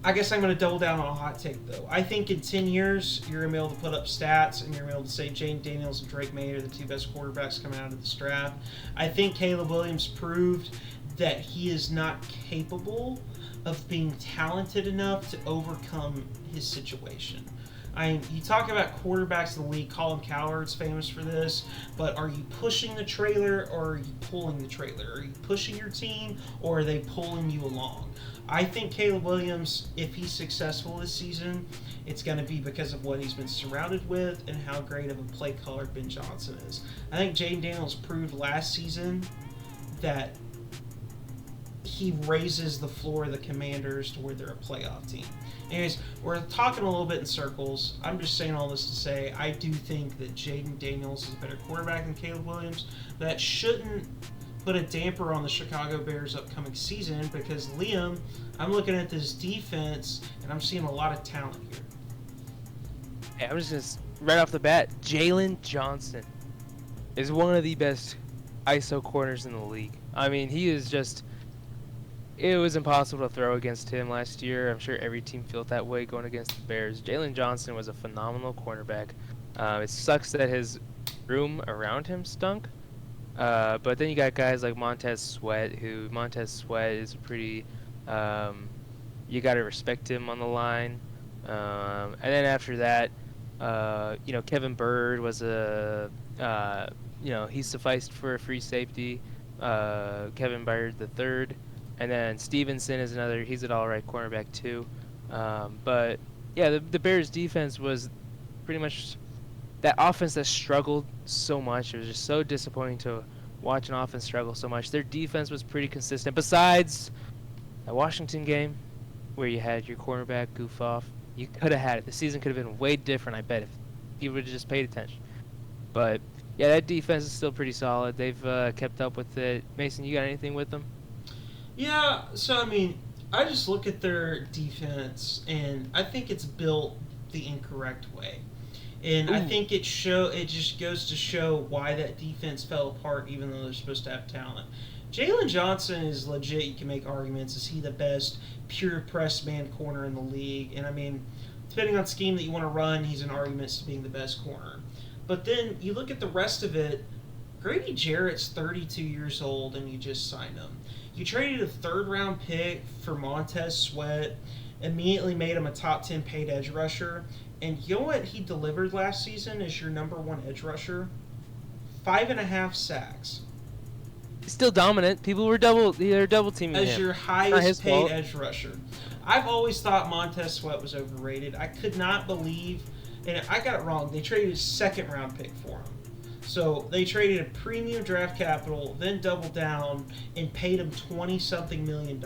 S1: I guess I'm going to double down on a hot take, though. I think in 10 years, you're going to be able to put up stats and you're going to be able to say Jayden Daniels and Drake May are the 2 best quarterbacks coming out of this draft. I think Caleb Williams proved that he is not capable of being talented enough to overcome his situation. You talk about quarterbacks in the league. Colin Cowherd's famous for this, but are you pushing the trailer or are you pulling the trailer? Are you pushing your team or are they pulling you along? I think Caleb Williams, if he's successful this season, it's going to be because of what he's been surrounded with and how great of a play caller Ben Johnson is. I think Jayden Daniels proved last season that he raises the floor of the Commanders to where they're a playoff team. Anyways, we're talking a little bit in circles. I'm just saying all this to say I do think that Jayden Daniels is a better quarterback than Caleb Williams. That shouldn't put a damper on the Chicago Bears' upcoming season because, Liam, I'm looking at this defense and I'm seeing a lot of talent here.
S2: Hey, I'm just right off the bat, Jalen Johnson is one of the best ISO corners in the league. I mean, he is just... It was impossible to throw against him last year. I'm sure every team felt that way going against the Bears. Jalen Johnson was a phenomenal cornerback. It sucks that his room around him stunk. But then you got guys like Montez Sweat, is pretty... you got to respect him on the line. And then after that, Kevin Bird was he sufficed for a free safety. Kevin Bird the third. And then Stevenson is another, he's an all-right cornerback too. But yeah, the Bears defense was pretty much that offense that struggled so much. It was just so disappointing to watch an offense struggle so much. Their defense was pretty consistent. Besides that Washington game where you had your cornerback goof off, you could have had it. The season could have been way different, I bet, if you would have just paid attention. But yeah, that defense is still pretty solid. They've kept up with it. Mason, you got anything with them?
S1: Yeah, so I mean, I just look at their defense and I think it's built the incorrect way. And I think it just goes to show why that defense fell apart even though they're supposed to have talent. Jalen Johnson is legit. You can make arguments. Is he the best pure press man corner in the league? And I mean, depending on scheme that you want to run, he's in arguments to being the best corner. But then you look at the rest of it, Grady Jarrett's 32 years old and you just signed him. You traded a third-round pick for Montez Sweat, immediately made him a top 10 paid edge rusher, and you know what he delivered last season as your number 1 edge rusher? 5.5 sacks.
S2: Still dominant. People were double teaming him.
S1: As your
S2: Not his
S1: highest paid
S2: fault.
S1: edge rusher. I've always thought Montez Sweat was overrated. I could not believe, and I got it wrong, they traded a second-round pick for him. So they traded a premium draft capital, then doubled down and paid him $20-something million.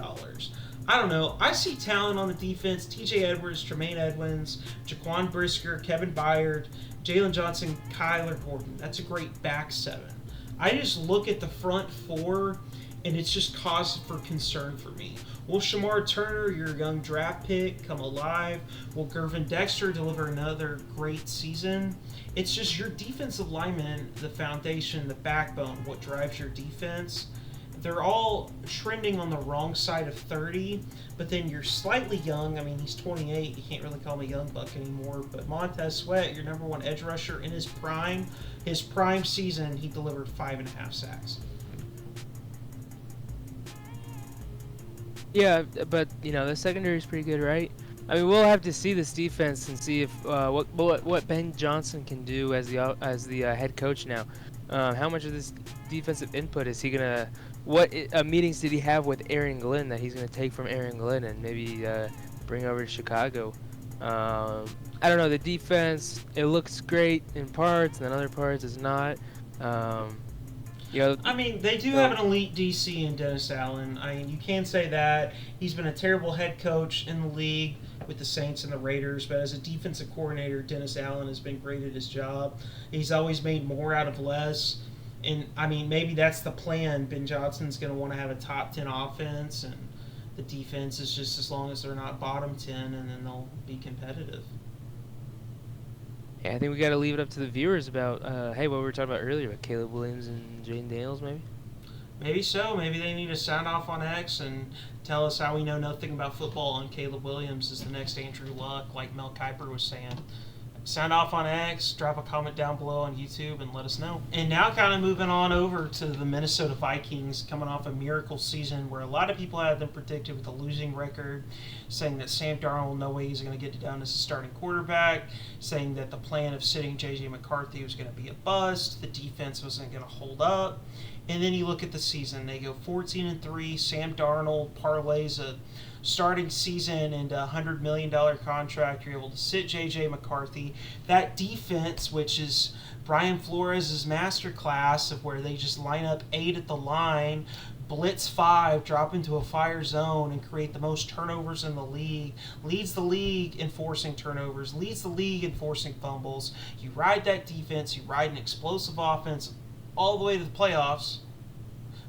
S1: I don't know. I see talent on the defense. T.J. Edwards, Tremaine Edmonds, Jaquan Brisker, Kevin Byard, Jalen Johnson, Kyler Gordon. That's a great back seven. I just look at the front four, and it's just cause for concern for me. Will Shamar Turner, your young draft pick, come alive? Will Gervin Dexter deliver another great season? It's just your defensive linemen, the foundation, the backbone, what drives your defense. They're all trending on the wrong side of 30, but then you're slightly young. I mean, he's 28. You can't really call him a young buck anymore. But Montez Sweat, your number one edge rusher in his prime season, he delivered 5.5 sacks.
S2: Yeah, but the secondary is pretty good, right? I mean, we'll have to see this defense and see if what Ben Johnson can do as the head coach now. How much of this defensive input is he gonna? What meetings did he have with Aaron Glenn that he's gonna take from Aaron Glenn and maybe bring over to Chicago? I don't know. The defense, it looks great in parts, and then other parts is not.
S1: I mean, they do have an elite DC in Dennis Allen. I mean, you can say that. He's been a terrible head coach in the league with the Saints and the Raiders, but as a defensive coordinator, Dennis Allen has been great at his job. He's always made more out of less. And, I mean, maybe that's the plan. Ben Johnson's going to want to have a top 10 offense, and the defense is just as long as they're not bottom 10, and then they'll be competitive.
S2: Yeah, I think we got to leave it up to the viewers about, what we were talking about earlier, about Caleb Williams and Jayden Daniels, maybe?
S1: Maybe so. Maybe they need to sound off on X and tell us how we know nothing about football, and Caleb Williams is the next Andrew Luck, like Mel Kiper was saying. Sound off on X, drop a comment down below on YouTube, and let us know. And now kind of moving on over to the Minnesota Vikings, coming off a miracle season where a lot of people had them predicted with a losing record, saying that Sam Darnold, no way he's going to get it done as a starting quarterback, saying that the plan of sitting JJ McCarthy was going to be a bust, the defense wasn't going to hold up. And then you look at the season. They go 14-3. Sam Darnold parlays a starting season into a $100 million contract. You're able to sit JJ McCarthy. That defense, which is Brian Flores' masterclass of where they just line up 8 at the line, blitz 5, drop into a fire zone, and create the most turnovers in the league. Leads the league in forcing turnovers. Leads the league in forcing fumbles. You ride that defense. You ride an explosive offense all the way to the playoffs,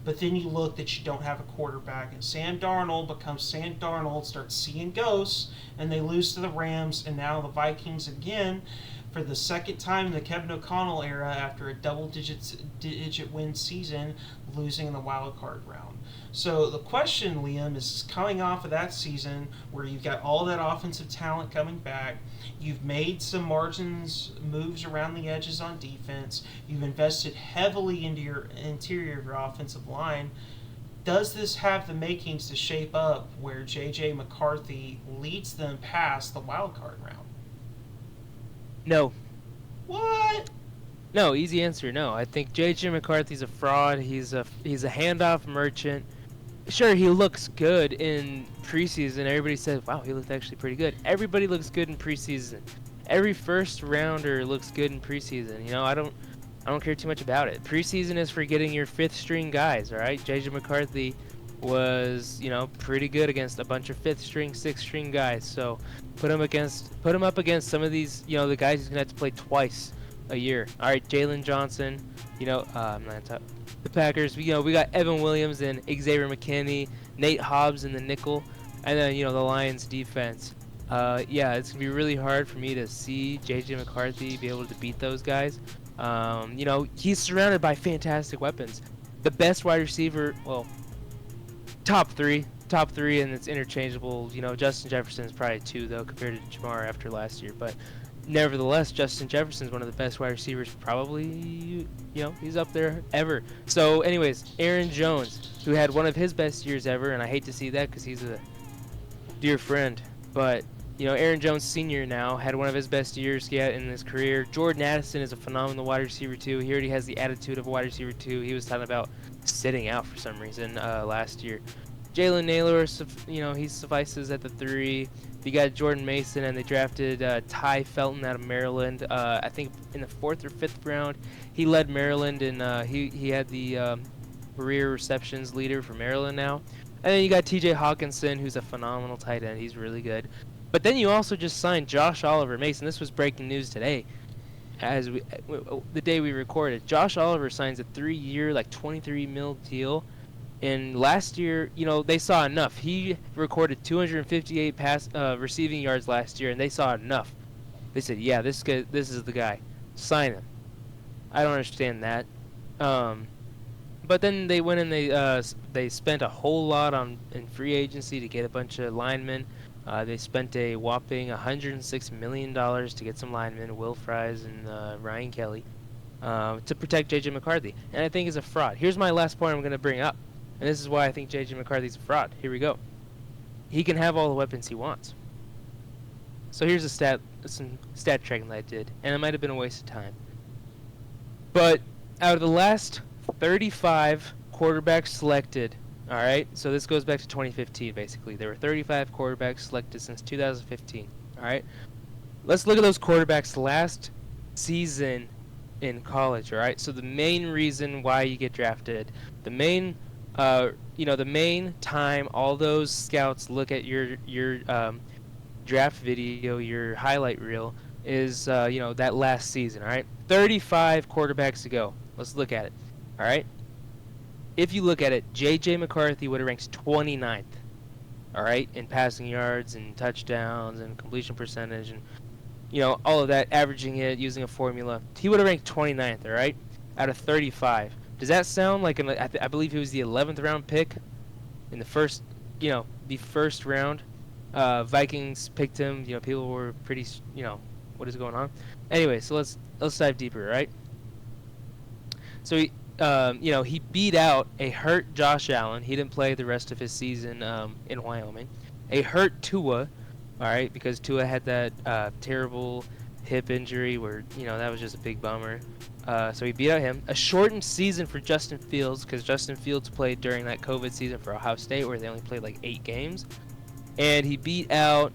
S1: but then you look that you don't have a quarterback, and Sam Darnold becomes Sam Darnold, starts seeing ghosts, and they lose to the Rams, and now the Vikings again, for the second time in the Kevin O'Connell era after a double-digit win season, losing in the wild card round. So the question, Liam, is coming off of that season where you've got all that offensive talent coming back, you've made some moves around the edges on defense, you've invested heavily into your interior of your offensive line. Does this have the makings to shape up where JJ McCarthy leads them past the wild card round?
S2: No.
S1: What?
S2: No, easy answer, no. I think JJ McCarthy's a fraud. He's a handoff merchant. Sure, he looks good in preseason. Everybody says, wow, he looked actually pretty good. Everybody looks good in preseason. Every first rounder looks good in preseason. I don't care too much about it. Preseason is for getting your 5th string guys, all right? JJ McCarthy was, pretty good against a bunch of 5th string, 6th string guys. So put him up against some of these, the guys he's gonna have to play twice a year. All right, Jalen Johnson, I'm not top. The Packers, we got Evan Williams and Xavier McKinney, Nate Hobbs in the nickel, and then the Lions defense. It's gonna be really hard for me to see JJ McCarthy be able to beat those guys. He's surrounded by fantastic weapons. The best wide receiver, top three, and it's interchangeable. Justin Jefferson is probably 2 though compared to Jamar after last year, but nevertheless, Justin Jefferson's one of the best wide receivers probably, he's up there ever. So anyways, Aaron Jones, who had one of his best years ever, and I hate to see that because he's a dear friend, but Aaron Jones Sr. now had one of his best years yet in his career. Jordan Addison is a phenomenal wide receiver too. He already has the attitude of a wide receiver too. He was talking about sitting out for some reason last year. Jalen Naylor, he suffices at the 3. You got Jordan Mason, and they drafted Ty Felton out of Maryland. I think in the 4th or 5th round, he led Maryland, and he had the career receptions leader for Maryland now. And then you got T.J. Hawkinson, who's a phenomenal tight end. He's really good. But then you also just signed Josh Oliver Mason. This was breaking news today, the day we recorded. Josh Oliver signs a 3-year, like $23 million deal. And last year, they saw enough. He recorded 258 receiving yards last year, and they saw enough. They said, "Yeah, this is the guy. Sign him." I don't understand that. But then they went and they spent a whole lot in free agency to get a bunch of linemen. They spent a whopping $106 million to get some linemen, Will Fries and Ryan Kelly, to protect JJ McCarthy. And I think he's a fraud. Here's my last point I'm going to bring up. And this is why I think JJ McCarthy's a fraud. Here we go. He can have all the weapons he wants. So here's some stat checking that I did, and it might have been a waste of time. But out of the last 35 quarterbacks selected, all right, so this goes back to 2015 basically. There were 35 quarterbacks selected since 2015, all right? Let's look at those quarterbacks last season in college, all right? So the main reason why you get drafted, the main time all those scouts look at your draft video, your highlight reel, is that last season. All right, 35 quarterbacks ago. Let's look at it. All right, if you look at it, JJ McCarthy would have ranked 29th. All right, in passing yards and touchdowns and completion percentage and all of that, averaging it using a formula. He would have ranked 29th. All right, out of 35. Does that sound like I believe he was the 11th round pick in the first round. Vikings picked him. People were pretty, what is going on? Anyway, so let's dive deeper, right? So he beat out a hurt Josh Allen. He didn't play the rest of his season in Wyoming. A hurt Tua, all right, because Tua had that terrible hip injury where that was just a big bummer. So he beat out him. A shortened season for Justin Fields, because Justin Fields played during that COVID season for Ohio State where they only played like 8 games. And he beat out,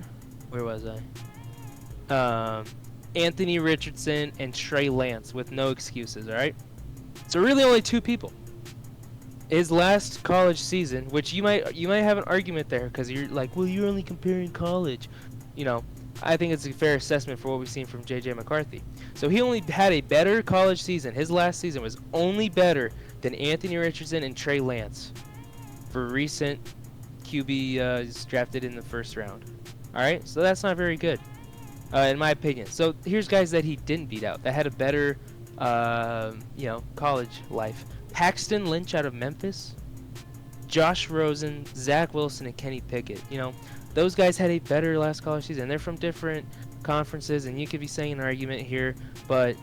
S2: where was I? Anthony Richardson and Trey Lance with no excuses, all right? So really only 2 people. His last college season, which you might have an argument there because you're like, well, you're only comparing college. I think it's a fair assessment for what we've seen from JJ McCarthy. So he only had a better college season. His last season was only better than Anthony Richardson and Trey Lance for recent QB drafted in the first round. All right, so that's not very good, in my opinion. So here's guys that he didn't beat out that had a better, college life. Paxton Lynch out of Memphis, Josh Rosen, Zach Wilson, and Kenny Pickett. Those guys had a better last college season. They're from different conferences, and you could be saying an argument here, but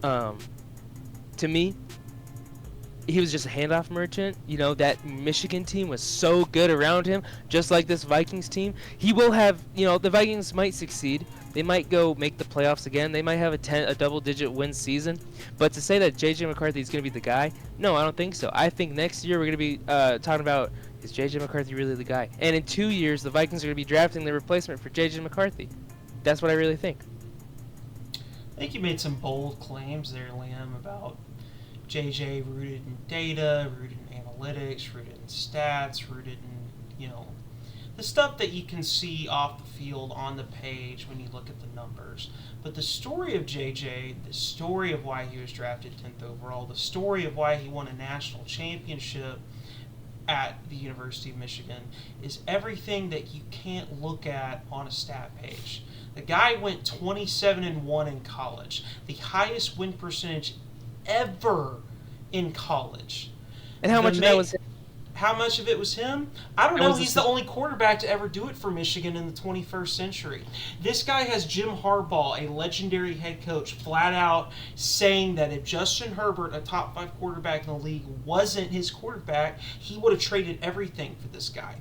S2: to me, he was just a handoff merchant. That Michigan team was so good around him, just like this Vikings team. He will have, the Vikings might succeed. They might go make the playoffs again. They might have a double-digit win season. But to say that JJ McCarthy is going to be the guy, no, I don't think so. I think next year we're going to be talking about, is JJ McCarthy really the guy? And in 2 years, the Vikings are going to be drafting the replacement for JJ McCarthy. That's what I really think.
S1: I think you made some bold claims there, Liam, about JJ rooted in data, rooted in analytics, rooted in stats, rooted in, the stuff that you can see off the field on the page when you look at the numbers. But the story of JJ, the story of why he was drafted 10th overall, the story of why he won a national championship at the University of Michigan is everything that you can't look at on a stat page. The guy went 27-1 in college, the highest win percentage ever in college.
S2: And how much of that was
S1: How much of it was him? I don't
S2: That
S1: know.
S2: was
S1: He's the only quarterback to ever do it for Michigan in the 21st century. This guy has Jim Harbaugh, a legendary head coach, flat out saying that if Justin Herbert, a top 5 quarterback in the league, wasn't his quarterback, he would have traded everything for this guy.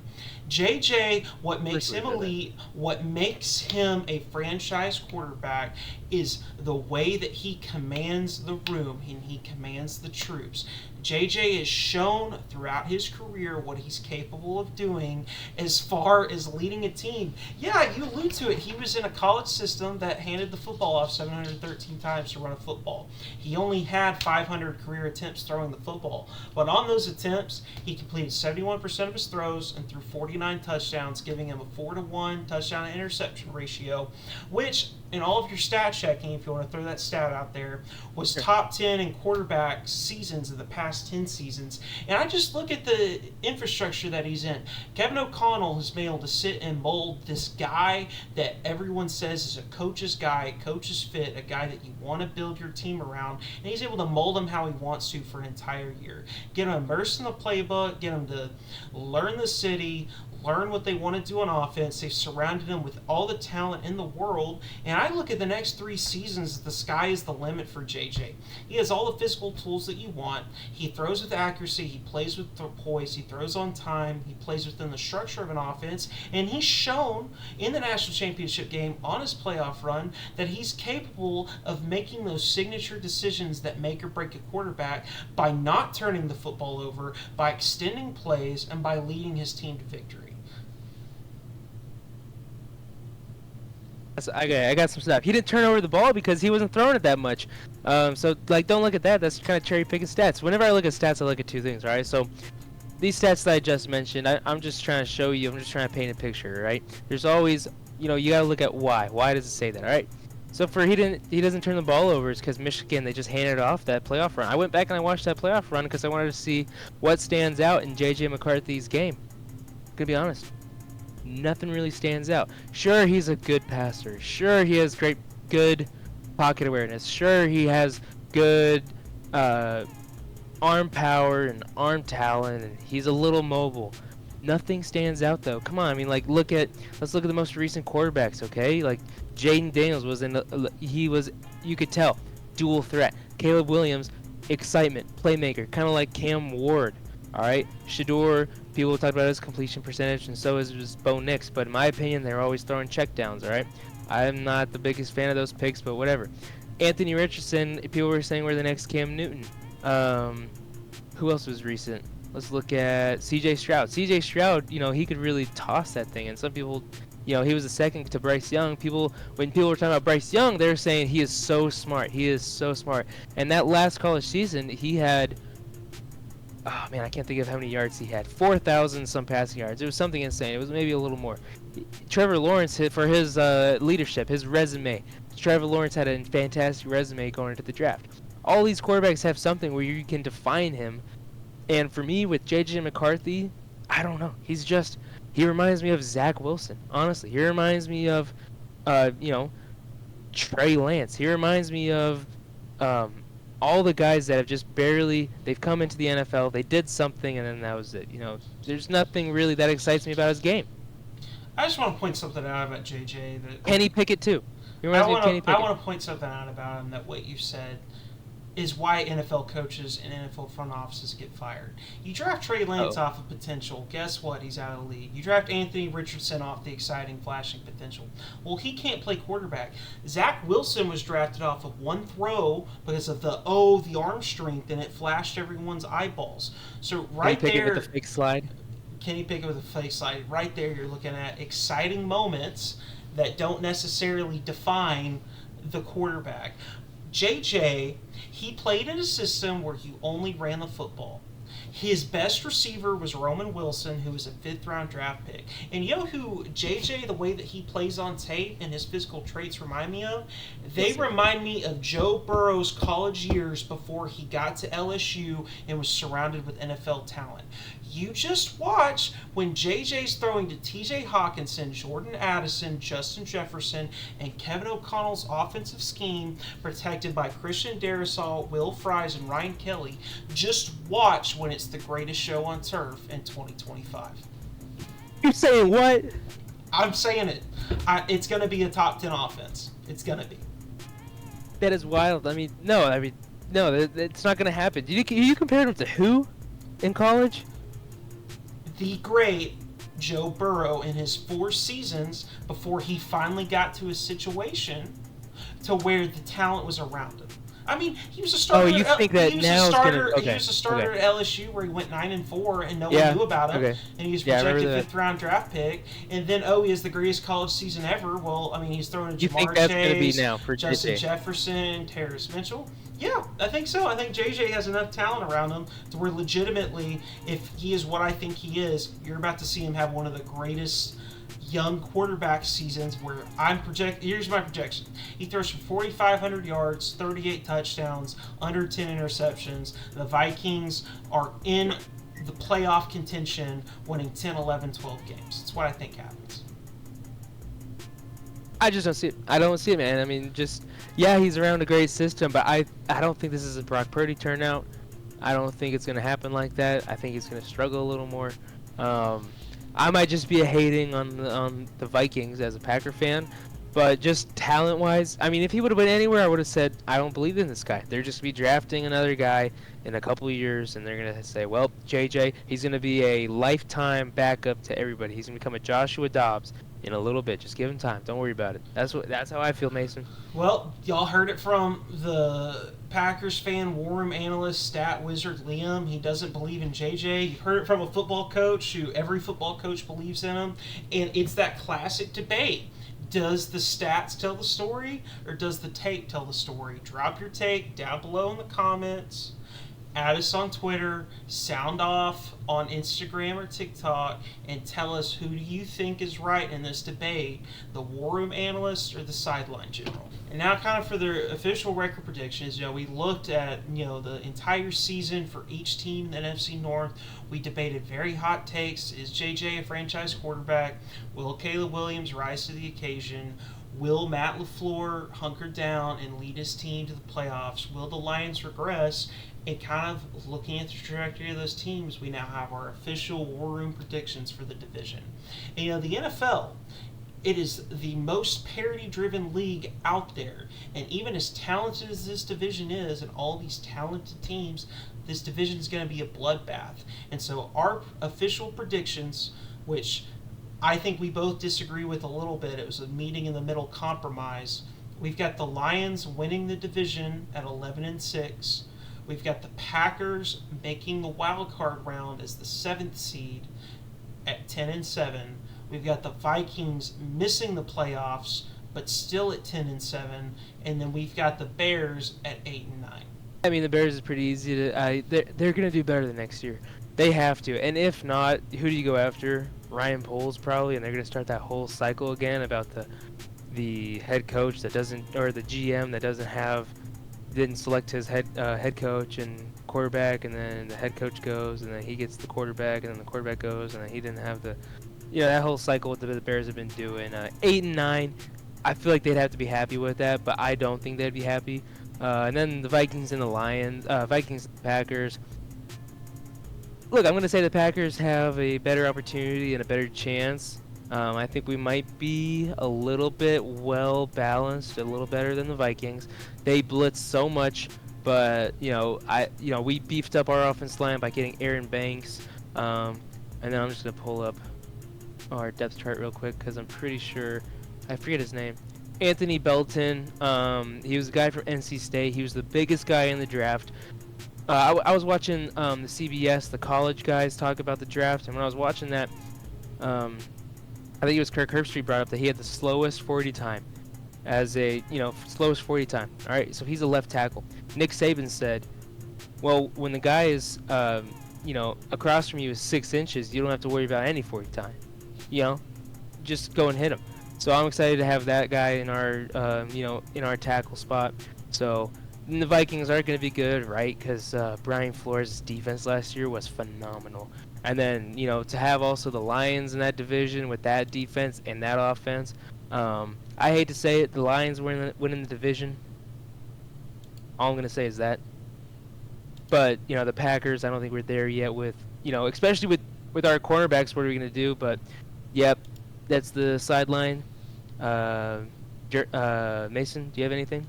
S1: JJ, what makes him elite, what makes him a franchise quarterback is the way that he commands the room and he commands the troops. JJ has shown throughout his career what he's capable of doing as far as leading a team. Yeah, you allude to it. He was in a college system that handed the football off 713 times to run a football. He only had 500 career attempts throwing the football. But on those attempts, he completed 71% of his throws and threw 49 touchdowns, giving him a 4-to-1 touchdown to interception ratio, which in all of your stat checking, if you want to throw that stat out there, was top 10 in quarterback seasons of the past 10 seasons. And I just look at the infrastructure that he's in. Kevin O'Connell has been able to sit and mold this guy that everyone says is a coach's guy, coach's fit, a guy that you want to build your team around, and he's able to mold him how he wants to for an entire year. Get him immersed in the playbook, get him to learn the city, learn what they want to do on offense. They've surrounded him with all the talent in the world. And I look at the next 3 seasons, the sky is the limit for JJ. He has all the physical tools that you want. He throws with accuracy. He plays with poise. He throws on time. He plays within the structure of an offense. And he's shown in the national championship game on his playoff run that he's capable of making those signature decisions that make or break a quarterback by not turning the football over, by extending plays, and by leading his team to victory.
S2: I got some stuff. He didn't turn over the ball because he wasn't throwing it that much. So, like, don't look at that. That's kind of cherry-picking stats. Whenever I look at stats, I look at 2 things, all right? So, these stats that I just mentioned, I'm just trying to show you. I'm just trying to paint a picture, right? There's always, you got to look at why. Why does it say that, all right? So, he doesn't turn the ball over is because Michigan, they just handed off that playoff run. I went back and I watched that playoff run because I wanted to see what stands out in JJ McCarthy's game. Gonna be honest. Nothing really stands out. Sure, he's a good passer. Sure, he has good pocket awareness. Sure, he has good arm power and arm talent, and he's a little mobile. Nothing stands out though. Come on, I mean, let's look at the most recent quarterbacks, okay? Like Jayden Daniels you could tell, dual threat. Caleb Williams, excitement, playmaker, kind of like Cam Ward. All right, Shador, people talk about his completion percentage, and so is Bo Nix. But in my opinion, they're always throwing checkdowns. All right, I'm not the biggest fan of those picks, but whatever. Anthony Richardson, people were saying we're the next Cam Newton. Who else was recent? Let's look at C.J. Stroud. C.J. Stroud, he could really toss that thing, and some people, he was the second to Bryce Young. When people were talking about Bryce Young, they were saying he is so smart. He is so smart. And that last college season, he had. Oh man, I can't think of how many yards he had. 4,000 some passing yards. It was something insane. It was maybe a little more. Trevor Lawrence hit for his leadership, his resume. Trevor Lawrence had a fantastic resume going into the draft. All these quarterbacks have something where you can define him. And for me, with JJ McCarthy, I don't know. He reminds me of Zach Wilson. Honestly, he reminds me of, Trey Lance. He reminds me of, all the guys that have just they've come into the NFL, they did something, and then that was it. There's nothing really that excites me about his game.
S1: I just want to point something out about JJ.
S2: Kenny Pickett, too. He reminds me of Kenny Pickett.
S1: I want to point something out about him that what you said is why NFL coaches and NFL front offices get fired. You draft Trey Lance off of potential. Guess what? He's out of the league. You draft Anthony Richardson off the exciting, flashing potential. Well, he can't play quarterback. Zach Wilson was drafted off of one throw because of the arm strength, and it flashed everyone's eyeballs. So right there, Kenny Pickett
S2: with the fake slide.
S1: Kenny Pickett with a fake slide. Right there, you're looking at exciting moments that don't necessarily define the quarterback. JJ, he played in a system where you only ran the football. His best receiver was Roman Wilson, who was a 5th-round draft pick. And you know who JJ, the way that he plays on tape and his physical traits remind me of? They remind me of Joe Burrow's college years before he got to LSU and was surrounded with NFL talent. You just watch when JJ's throwing to TJ Hawkinson, Jordan Addison, Justin Jefferson, and Kevin O'Connell's offensive scheme protected by Christian Darrisaw, Will Fries, and Ryan Kelly. Just watch when it's the greatest show on turf in 2025.
S2: You're saying what?
S1: I'm saying it. It's going to be a top 10 offense. It's going to be.
S2: That is wild. No, it's not going to happen. You compared him to who in college?
S1: The great Joe Burrow in his 4 seasons before he finally got to a situation to where the talent was around him. I mean, he was a starter.
S2: Oh, you think that now is going to...
S1: He was a starter at LSU where he went 9-4 and no one knew about him.
S2: Okay.
S1: And he was projected 5th round draft pick. And then, he has the greatest college season ever. Well, I mean, he's throwing to Jamar Chase, Justin Jefferson, Terrace Mitchell. Yeah, I think so. I think JJ has enough talent around him to where legitimately, if he is what I think he is, you're about to see him have one of the greatest young quarterback seasons where here's my projection. He throws for 4,500 yards, 38 touchdowns, under 10 interceptions. The Vikings are in the playoff contention, winning 10, 11, 12 games. That's what I think happens.
S2: I just don't see it. I don't see it, man. I mean, he's around a great system, but I don't think this is a Brock Purdy turnout. I don't think it's going to happen like that. I think he's going to struggle a little more. I might just be hating on the Vikings as a Packer fan, but just talent-wise, I mean, if he would have been anywhere, I would have said, I don't believe in this guy. They're just going to be drafting another guy in a couple of years, and they're going to say, well, JJ, he's going to be a lifetime backup to everybody. He's going to become a Joshua Dobbs in a little bit. Just give him time. Don't worry about it. That's how I feel, Mason.
S1: Well, y'all heard it from the Packers fan, Warroom analyst, stat wizard Liam. He doesn't believe in JJ. You've heard it from a football coach who every football coach believes in him. And it's that classic debate. Does the stats tell the story or does the tape tell the story? Drop your take down below in the comments. Add us on Twitter, sound off on Instagram or TikTok, and tell us who do you think is right in this debate, the Warroom analyst or the Sideline general. And now kind of for the official record predictions, we looked at, the entire season for each team in the NFC North. We debated very hot takes. Is JJ a franchise quarterback? Will Caleb Williams rise to the occasion? Will Matt LaFleur hunker down and lead his team to the playoffs? Will the Lions regress? And kind of looking at the trajectory of those teams, we now have our official War Room predictions for the division. And the NFL, it is the most parity-driven league out there. And even as talented as this division is, and all these talented teams, this division is going to be a bloodbath. And so our official predictions, which I think we both disagree with a little bit, it was a meeting in the middle compromise. We've got the Lions winning the division at 11-6. We've got the Packers making the wild card round as the 7th seed at 10-7. We've got the Vikings missing the playoffs but still at 10-7, and then we've got the Bears at 8-9.
S2: I mean, the Bears is pretty easy to. They're gonna do better the next year. They have to, and if not, who do you go after? Ryan Poles probably, and they're gonna start that whole cycle again about the head coach that doesn't, or the GM that didn't select his head coach and quarterback, and then the head coach goes, and then he gets the quarterback, and then the quarterback goes, and then he didn't have that whole cycle what the Bears have been doing. 8-9, I feel like they'd have to be happy with that, but I don't think they'd be happy. And then the Vikings and the Lions, Vikings and the Packers. Look, I'm going to say the Packers have a better opportunity and a better chance. I think we might be a little bit well balanced, a little better than the Vikings. They blitz so much, but we beefed up our offensive line by getting Aaron Banks. And then I'm just gonna pull up our depth chart real quick because I'm pretty sure I forget his name. Anthony Belton. He was a guy from NC State. He was the biggest guy in the draft. I was watching the CBS, the college guys talk about the draft, and when I was watching that, I think it was Kirk Herbstreit brought up that he had the slowest 40 time slowest 40 time. All right, so he's a left tackle. Nick Saban said, well, when the guy is, across from you is 6 inches, you don't have to worry about any 40 time. Just go and hit him. So I'm excited to have that guy in our tackle spot. So the Vikings aren't going to be good, right? Because Brian Flores' defense last year was phenomenal. And then, to have also the Lions in that division with that defense and that offense. I hate to say it, the Lions winning the division. All I'm going to say is that. But, the Packers, I don't think we're there yet with, especially with our cornerbacks, what are we going to do? But, yep, that's the sideline. Mason, do you have anything?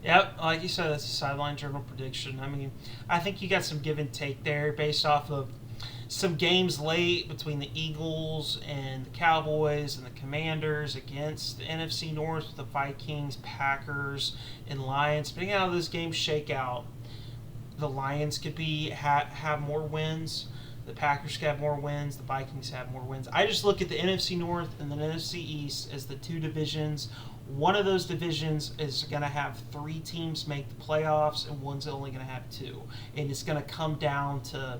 S1: Yep, like you said, that's a sideline journal prediction. I mean, I think you got some give and take there based off of some games late between the Eagles and the Cowboys and the Commanders against the NFC North with the Vikings, Packers, and Lions. Depending on how those games shake out, the Lions could have more wins. The Packers could have more wins. The Vikings have more wins. I just look at the NFC North and the NFC East as the two divisions. One of those divisions is going to have 3 teams make the playoffs, and one's only going to have 2. And it's going to come down to,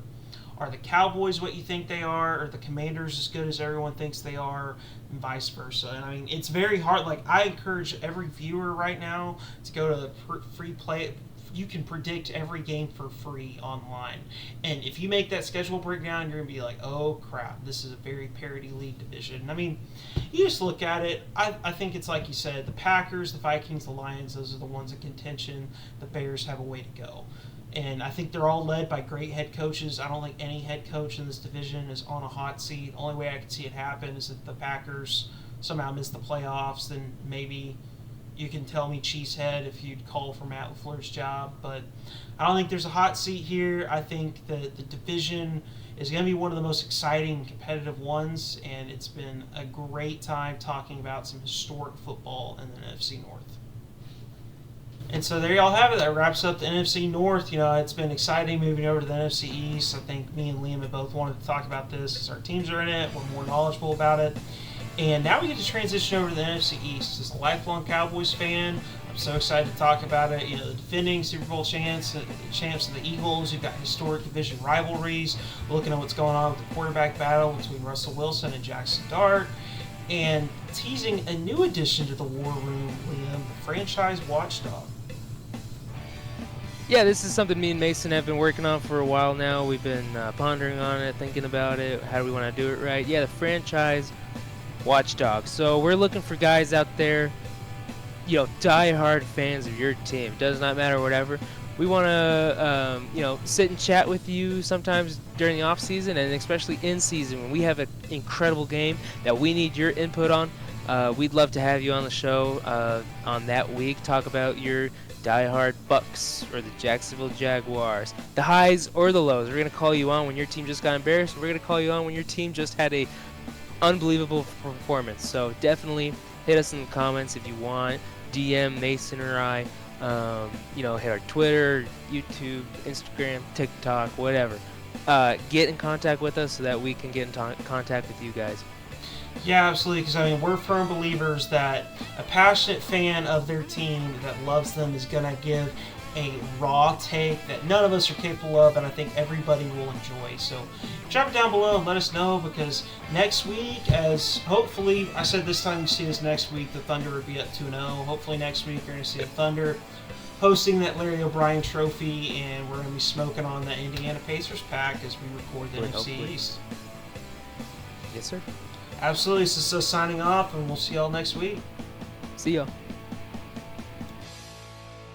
S1: are the Cowboys what you think they are? Are the Commanders as good as everyone thinks they are? And vice versa. And I mean, it's very hard. Like, I encourage every viewer right now to go to the free play. You can predict every game for free online. And if you make that schedule breakdown, you're going to be like, oh, crap, this is a very parity league division. I mean, you just look at it. I think it's like you said, the Packers, the Vikings, the Lions, those are the ones in contention. The Bears have a way to go. And I think they're all led by great head coaches. I don't think any head coach in this division is on a hot seat. The only way I could see it happen is if the Packers somehow miss the playoffs, then maybe you can tell me cheesehead if you'd call for Matt LaFleur's job. But I don't think there's a hot seat here. I think that the division is going to be one of the most exciting competitive ones, and it's been a great time talking about some historic football in the NFC North. And so there y'all have it. That wraps up the NFC North. It's been exciting moving over to the NFC East. I think me and Liam have both wanted to talk about this because our teams are in it. We're more knowledgeable about it. And now we get to transition over to the NFC East. As a lifelong Cowboys fan, I'm so excited to talk about it. The defending Super Bowl champs of the Eagles, you've got historic division rivalries, looking at what's going on with the quarterback battle between Russell Wilson and Jackson Dart, and teasing a new addition to the War Room, Liam, the franchise watchdog.
S2: Yeah, this is something me and Mason have been working on for a while now. We've been pondering on it, thinking about it. How do we want to do it right? Yeah, the franchise watchdog. So we're looking for guys out there, die-hard fans of your team. It does not matter whatever. We want to, sit and chat with you sometimes during the off-season and especially in season when we have an incredible game that we need your input on. We'd love to have you on the show on that week. Talk about your die-hard Bucks or the Jacksonville Jaguars, the highs or the lows. We're going to call you on when your team just got embarrassed. We're going to call you on when your team just had a unbelievable performance. So definitely hit us in the comments if you want. DM Mason or I. Hit our Twitter, YouTube, Instagram, TikTok, whatever. Get in contact with us so that we can get in contact with you guys.
S1: Yeah, absolutely, because we're firm believers that a passionate fan of their team that loves them is going to give a raw take that none of us are capable of, and I think everybody will enjoy. So drop it down below and let us know, because next week, as hopefully, I said this time you see us next week, the Thunder would be up 2-0. Hopefully next week you're going to see the Thunder hosting that Larry O'Brien trophy, and we're going to be smoking on the Indiana Pacers pack as we record the NFC East.
S2: Yes, sir.
S1: Absolutely. So this is us signing off, and we'll see y'all next week.
S2: See y'all.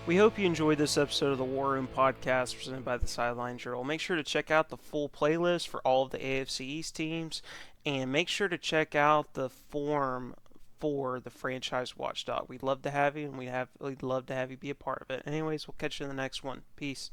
S3: We hope you enjoyed this episode of the War Room podcast presented by the Sideline Journal. Make sure to check out the full playlist for all of the AFC East teams, and make sure to check out the form for the franchise watchdog. We'd love to have you, and we'd love to have you be a part of it. Anyways, we'll catch you in the next one. Peace.